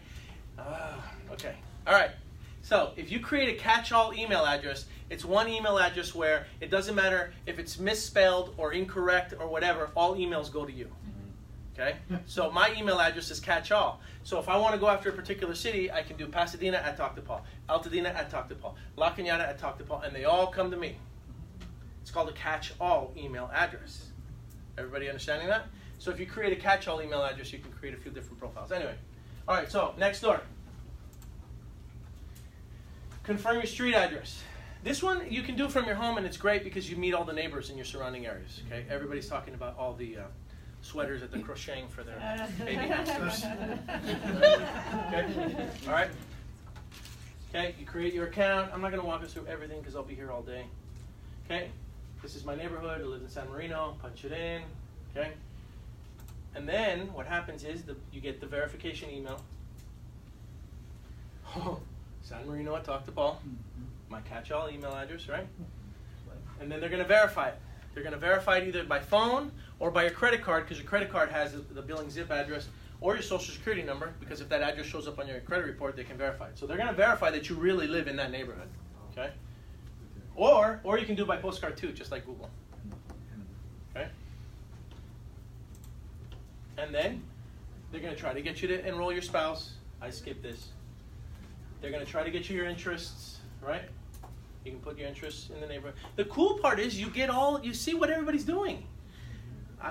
Speaker 1: Okay. All right. So if you create a catch-all email address, it's one email address where it doesn't matter if it's misspelled or incorrect or whatever, all emails go to you. Okay? So my email address is catch-all. So if I want to go after a particular city, I can do Pasadena at Talk to Paul, Altadena at Talk to Paul, La Cañada at Talk to Paul, and they all come to me. It's called a catch-all email address. Everybody understanding that? So if you create a catch-all email address, you can create a few different profiles. Anyway. All right, so Nextdoor. Confirm your street address. This one you can do from your home, and it's great because you meet all the neighbors in your surrounding areas. Okay, everybody's talking about all the sweaters that they're crocheting for their baby hamsters. Okay, all right. Okay, you create your account. I'm not going to walk us through everything because I'll be here all day. Okay, this is my neighborhood. I live in San Marino. Punch it in. Okay, and then what happens is you get the verification email. Oh, San Marino at Talk to Paul. My catch-all email address, right? And then they're going to verify it. They're going to verify it either by phone or by your credit card, because your credit card has the billing zip address, or your social security number, because if that address shows up on your credit report, they can verify it. So they're going to verify that you really live in that neighborhood. Okay? Or you can do it by postcard too, just like Google. Okay? And then they're going to try to get you to enroll your spouse. I skipped this. They're going to try to get you your interests, right? You can put your interests in the neighborhood. The cool part is you see what everybody's doing.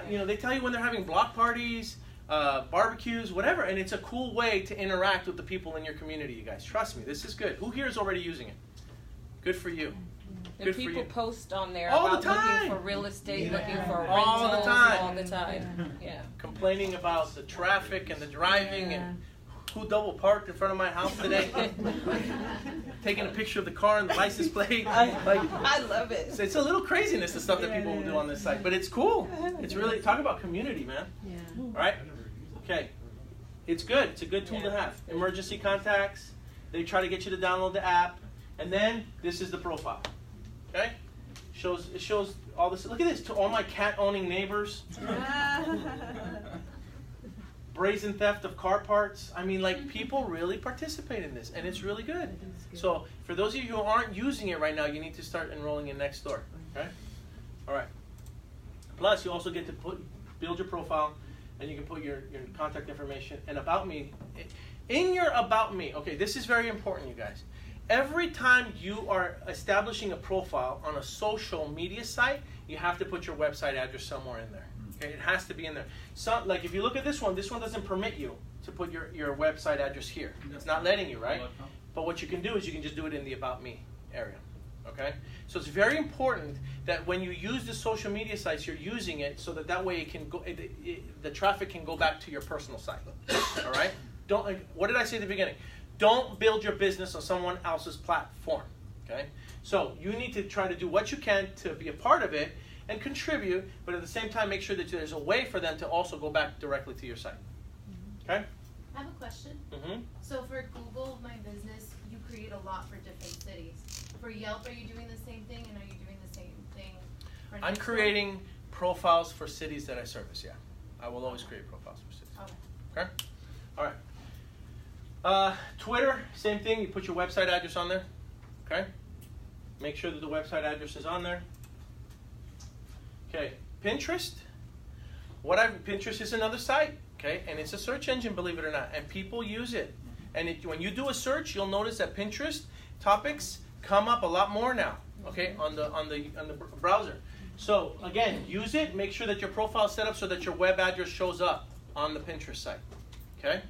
Speaker 1: They tell you when they're having block parties, barbecues, whatever, and it's a cool way to interact with the people in your community, you guys. Trust me, this is good. Who here is already using it? Good for you.
Speaker 2: And
Speaker 1: Good for
Speaker 2: people
Speaker 1: you.
Speaker 2: post on there
Speaker 1: All the
Speaker 2: about looking
Speaker 1: time.
Speaker 2: for real estate, looking for rentals
Speaker 1: All the time.
Speaker 2: all the time. Yeah.
Speaker 1: Complaining about the traffic and the driving and who double parked in front of my house today. Taking a picture of the car and the license plate.
Speaker 2: I love it.
Speaker 1: It's a little craziness, the stuff that people will do on this site, but it's cool. It's really, talk about community, man.
Speaker 7: Yeah.
Speaker 1: All right? Okay. It's good. It's a good tool to have. Emergency contacts. They try to get you to download the app. And then this is the profile. Okay? It shows all this. Look at this. To all my cat-owning neighbors. Brazen theft of car parts. I mean, like, people really participate in this, and it's really good. So, for those of you who aren't using it right now, you need to start enrolling in Nextdoor. Okay? All right. Plus, you also get to build your profile, and you can put your contact information and About Me. In your About Me, okay, this is very important, you guys. Every time you are establishing a profile on a social media site, you have to put your website address somewhere in there. Okay, it has to be in there. So, like if you look at this one doesn't permit you to put your website address here. It's not letting you, right? But what you can do is you can just do it in the About Me area. Okay? So it's very important that when you use the social media sites, you're using it so that way it can go. The traffic can go back to your personal site. All right? What did I say at the beginning? Don't build your business on someone else's platform. Okay? So you need to try to do what you can to be a part of it and contribute, but at the same time, make sure that there's a way for them to also go back directly to your site. Okay?
Speaker 9: I have a question.
Speaker 1: Mm-hmm.
Speaker 9: So for Google My Business, you create a lot for different cities. For Yelp, are you doing the same thing, and are you doing the same thing for
Speaker 1: I'm
Speaker 9: Nextdoor?
Speaker 1: creating profiles for cities that I service, yeah. I will always create profiles for cities.
Speaker 9: Okay.
Speaker 1: Okay? All right. Twitter, same thing. You put your website address on there. Okay? Make sure that the website address is on there. Okay. Pinterest. Pinterest is another site, okay? And it's a search engine, believe it or not, and people use it. And when you do a search, you'll notice that Pinterest topics come up a lot more now, okay, on the browser. So again, use it. Make sure that your profile is set up so that your web address shows up on the Pinterest site, okay?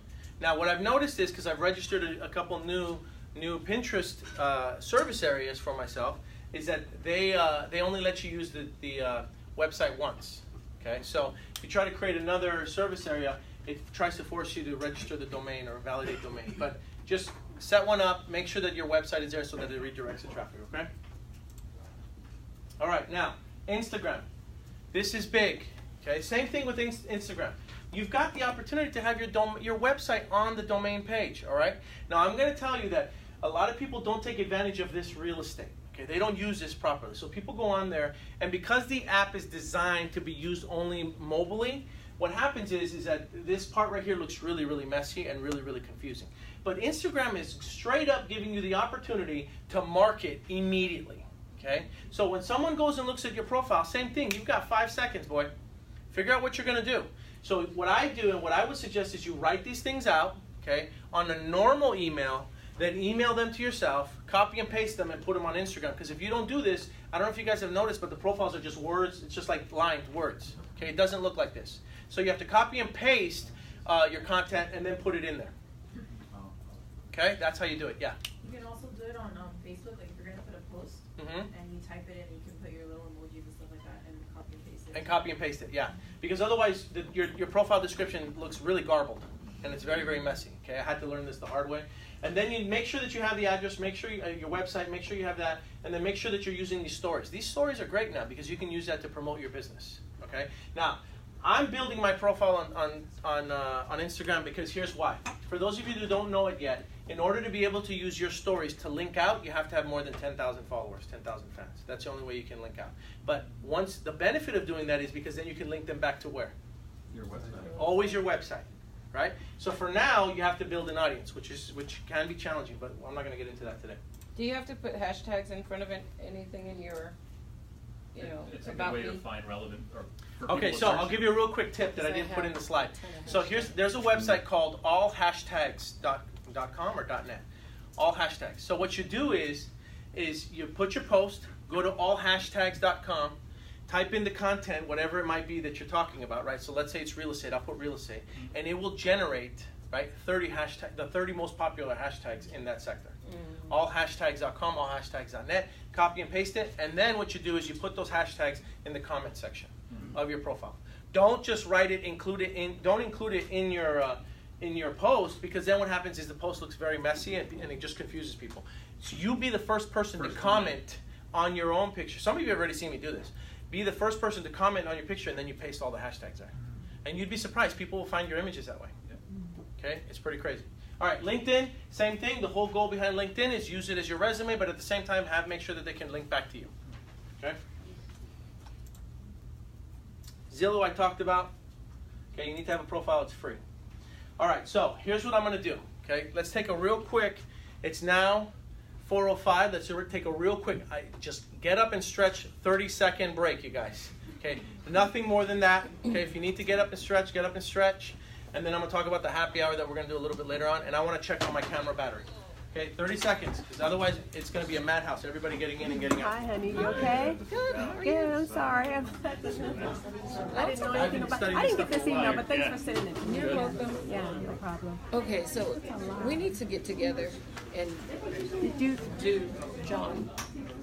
Speaker 1: Now, what I've noticed is, because I've registered a couple new Pinterest service areas for myself, is that they only let you use the website once, okay? So if you try to create another service area, it tries to force you to register the domain or validate domain. But just set one up, make sure that your website is there so that it redirects the traffic, okay? All right, now, Instagram. This is big, okay? Same thing with Instagram. You've got the opportunity to have your website on the domain page, all right? Now, I'm going to tell you that a lot of people don't take advantage of this real estate, okay? They don't use this properly. So people go on there, and because the app is designed to be used only mobilely, what happens is that this part right here looks really, really messy and really, really confusing. But Instagram is straight up giving you the opportunity to market immediately, okay? So when someone goes and looks at your profile, same thing. You've got 5 seconds, boy. Figure out what you're going to do. So what I do and what I would suggest is you write these things out, okay, on a normal email, then email them to yourself, copy and paste them, and put them on Instagram. Because if you don't do this, I don't know if you guys have noticed, but the profiles are just words. It's just like lined words, okay? It doesn't look like this. So you have to copy and paste your content and then put it in there. Okay, that's how you do it, yeah.
Speaker 10: You can also do it on Facebook, like if you're going to put a post, and you type it in, and you can put your little emojis and stuff like that, and copy and paste it.
Speaker 1: And copy and paste it, yeah. Because otherwise, your profile description looks really garbled, and it's very, very messy. Okay, I had to learn this the hard way. And then you make sure that you have the address, make sure your website, make sure you have that, and then make sure that you're using these stories. These stories are great now because you can use that to promote your business. Okay, now I'm building my profile on Instagram because here's why. For those of you who don't know it yet, in order to be able to use your stories to link out, you have to have more than 10,000 followers, 10,000 fans. That's the only way you can link out. But once the benefit of doing that is because then you can link them back to where?
Speaker 3: Your website.
Speaker 1: Always your website, right? So for now, you have to build an audience, which can be challenging, but I'm not going to get into that today.
Speaker 2: Do you have to put hashtags in front of anything in your,
Speaker 3: It's a good
Speaker 2: about
Speaker 3: way to
Speaker 2: me?
Speaker 3: find relevant or for
Speaker 1: Okay,
Speaker 3: people
Speaker 1: so
Speaker 3: to
Speaker 1: I'll
Speaker 3: search.
Speaker 1: give you a real quick tip that I didn't put in the slide. So there's a website called allhashtags.com or .net. All hashtags. So what you do is you put your post, go to allhashtags.com, type in the content, whatever it might be that you're talking about, right? So let's say it's real estate, I'll put real estate, and it will generate, right, the 30 most popular hashtags in that sector. Allhashtags.com, allhashtags.net, copy and paste it, and then what you do is you put those hashtags in the comment section of your profile. Don't just write it, don't include it in your post, because then what happens is the post looks very messy and it just confuses people. So you be the first person to comment on your own picture. Some of you have already seen me do this. Be the first person to comment on your picture and then you paste all the hashtags there. And you'd be surprised. People will find your images that way. Okay? It's pretty crazy. All right, LinkedIn, same thing. The whole goal behind LinkedIn is use it as your resume, but at the same time, make sure that they can link back to you. Okay? Zillow I talked about. Okay, you need to have a profile. It's free. All right, so here's what I'm going to do. Okay, let's take a real quick. It's now 4:05. Let's take a real quick. Just get up and stretch. 30-second break, you guys. Okay, nothing more than that. Okay, if you need to get up and stretch, get up and stretch. And then I'm going to talk about the happy hour that we're going to do a little bit later on. And I want to check on my camera battery. Okay, 30 seconds, because otherwise it's going to be a madhouse. Everybody getting in and getting out.
Speaker 7: Hi, honey. You okay? Good. How are you? Good. I'm sorry. I didn't know anything about it. I didn't get this email, but thanks for sending it to me.
Speaker 2: You're welcome.
Speaker 7: Yeah, no problem.
Speaker 2: Okay, so we need to get together and do John,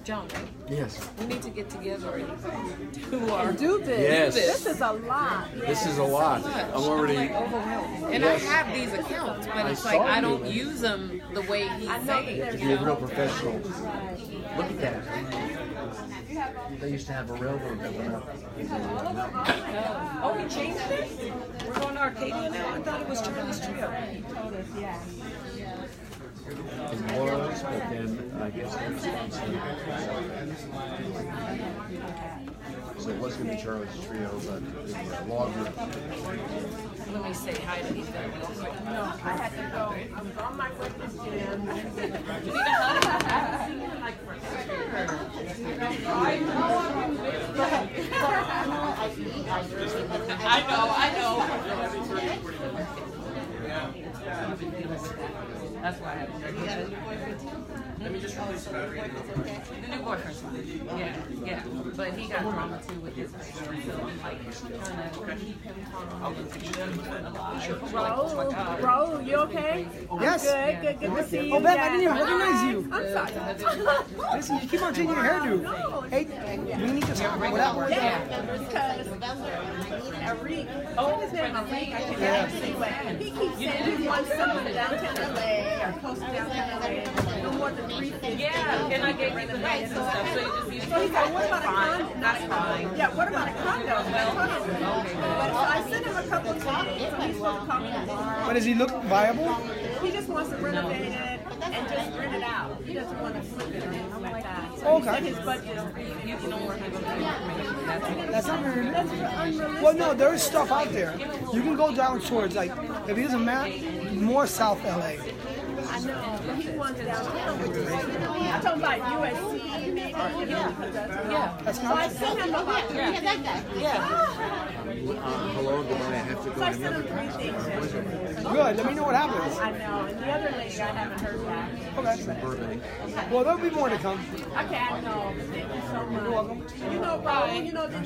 Speaker 2: right?
Speaker 11: Yes.
Speaker 2: We need to get together and do our
Speaker 7: Do this.
Speaker 11: Yes.
Speaker 7: This is a lot.
Speaker 11: This is a lot. I'm already.
Speaker 2: like overwhelmed. And
Speaker 11: Yes.
Speaker 2: I have these accounts, but it's
Speaker 11: I
Speaker 2: like
Speaker 11: saw
Speaker 2: I
Speaker 11: you.
Speaker 2: don't use them the way he's saying.
Speaker 11: You're a real professional. Look at that. They used to have a railroad that went up.
Speaker 2: Oh, we changed it? We're going to Arcadia now? I thought it was Charlie's Trio.
Speaker 11: It was, but then I guess it was. So it was going to be Charlie's Trio, but the log group.
Speaker 2: Let me say hi to these guys.
Speaker 7: No, I had to go. I was on my way to the gym.
Speaker 2: You need a hug? I haven't seen him like forever. I know. I know. That's why I have
Speaker 1: Let me just release the battery.
Speaker 2: the new boyfriend's fine. Yeah. But he got drama too with his face. So like trying to keep him calm and keep him alive. We're like, oh my God.
Speaker 7: Bro, you okay?
Speaker 12: Yes.
Speaker 7: Good to see you.
Speaker 12: Oh, Beth, I didn't even recognize you.
Speaker 7: I'm sorry.
Speaker 12: Listen, you keep on changing your hairdo. Hey, we need to talk about that.
Speaker 7: Because Arik, what's his name? Arik, I can never see what. He keeps saying he wants something in downtown LA or close to downtown LA. No more than 350.
Speaker 2: Yeah, and I gave him the rates and stuff, so you just need to
Speaker 7: So he's like, what about a condo?
Speaker 2: That's fine.
Speaker 7: Yeah, what about a condo? But so I sent him a couple of times, so he's supposed to call me tomorrow.
Speaker 12: But does he look viable?
Speaker 7: He just wants to renovate it and just rent it out. He doesn't want to flip it or anything like that. So he said his budget is
Speaker 2: You don't work with
Speaker 12: That's not very
Speaker 7: that's unrealistic.
Speaker 12: Well, no, there's stuff out there. You can go down towards, like, if he doesn't map, more South LA.
Speaker 7: I know, but he wants downtown. I'm talking about USC, maybe. Yeah.
Speaker 12: That's
Speaker 7: So
Speaker 12: not.
Speaker 7: I sent him about
Speaker 11: Hello, do I have to
Speaker 7: So
Speaker 11: go
Speaker 7: I
Speaker 11: to
Speaker 7: sent him 3 things yesterday.
Speaker 12: Good. Let me know what happens.
Speaker 7: I know, and the other lady I haven't heard back.
Speaker 12: Okay. Well, there'll be more to come.
Speaker 7: Okay, I know. Thank you so much. You're welcome. You know, Brian, you know the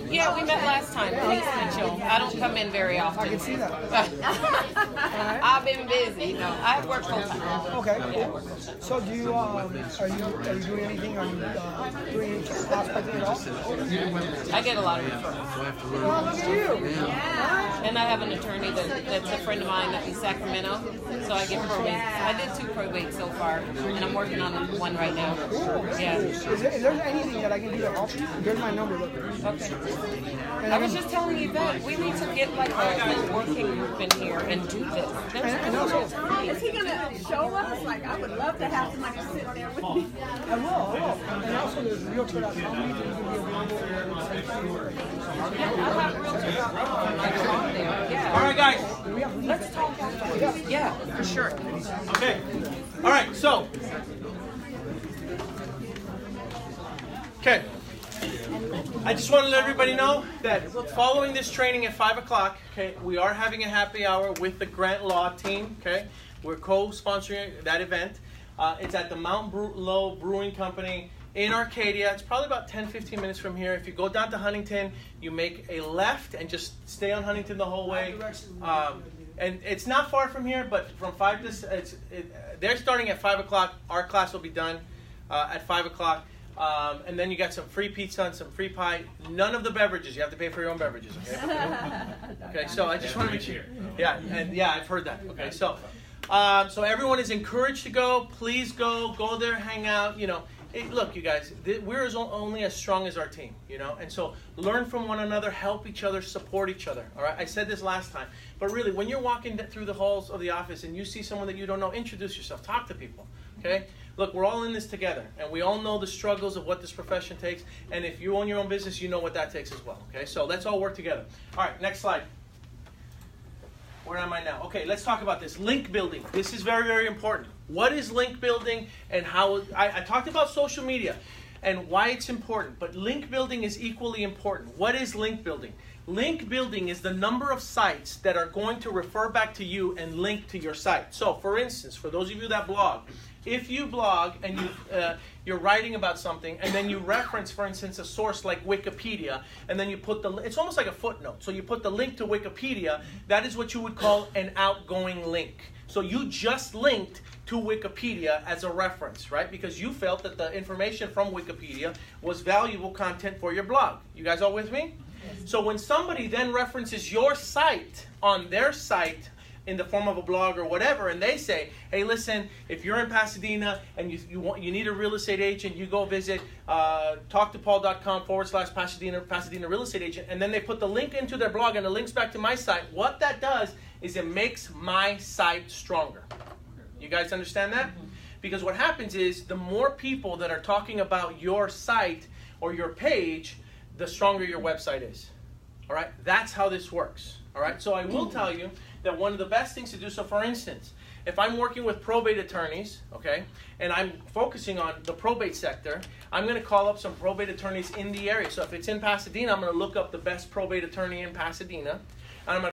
Speaker 2: Yeah, we met last time. Pleased to meet you. I don't come in very often.
Speaker 12: I can see that.
Speaker 2: I've been busy, you know. I work full time.
Speaker 12: Okay. So do you are you doing anything? Are you doing any prospecting at all?
Speaker 2: I get a lot of referrals.
Speaker 12: Well, look at you.
Speaker 2: And I have an attorney that's a friend of mine in Sacramento, so I get probate. I did 2 probates so far, and I'm working on one right now. Yeah.
Speaker 12: Is there anything that I can do to help you? Here's my number. Look.
Speaker 2: Okay. I was just telling you that we need to get like a working group in here and do this.
Speaker 12: And also,
Speaker 7: Is he going to show us? Like, I would love to have somebody sit there with me.
Speaker 12: I will. And also, there's realtor.com. You can be available.
Speaker 2: I'll have realtor.com on there. Yeah.
Speaker 1: All right, guys.
Speaker 2: Let's talk after. Yeah, for sure.
Speaker 1: Okay. All right. So. Okay. I just want to let everybody know that following this training at 5 o'clock, okay, we are having a happy hour with the Grant Law team. Okay, we're co-sponsoring that event. It's at the Mount Low Brewing Company in Arcadia. It's probably about 10-15 minutes from here. If you go down to Huntington, you make a left and just stay on Huntington the whole way. And it's not far from here, but from 5 to they're starting at 5 o'clock. Our class will be done at 5 o'clock. And then you got some free pizza and some free pie. None of the beverages. You have to pay for your own beverages. Okay. Okay. So I just want to make sure. Yeah. And yeah, I've heard that. Okay. So, so everyone is encouraged to go. Please go. Go there. Hang out. You know. Look, you guys. We're only as strong as our team. You know. And so learn from one another. Help each other. Support each other. All right. I said this last time. But really, when you're walking through the halls of the office and you see someone that you don't know, introduce yourself. Talk to people. Okay. Look, we're all in this together, and we all know the struggles of what this profession takes, and if you own your own business, you know what that takes as well, okay? So let's all work together. All right, next slide. Where am I now? Okay, let's talk about this. Link building. This is very, very important. What is link building and how... I talked about social media and why it's important, but link building is equally important. What is link building? Link building is the number of sites that are going to refer back to you and link to your site. So, for instance, for those of you that blog, if you blog and you're writing about something and then you reference, for instance, a source like Wikipedia, and then you put it's almost like a footnote. So you put the link to Wikipedia, that is what you would call an outgoing link. So you just linked to Wikipedia as a reference, right? Because you felt that the information from Wikipedia was valuable content for your blog. You guys all with me? Yes. So when somebody then references your site on their site, in the form of a blog or whatever, and they say, hey, listen, if you're in Pasadena and you need a real estate agent, you go visit talktopaul.com/Pasadena real estate agent, and then they put the link into their blog and it links back to my site. What that does is it makes my site stronger. You guys understand that? Because what happens is the more people that are talking about your site or your page, the stronger your website is. All right? That's how this works. All right? So I will tell you that one of the best things to do, so for instance, if I'm working with probate attorneys, okay, and I'm focusing on the probate sector, I'm going to call up some probate attorneys in the area. So if it's in Pasadena, I'm going to look up the best probate attorney in Pasadena, and I'm going to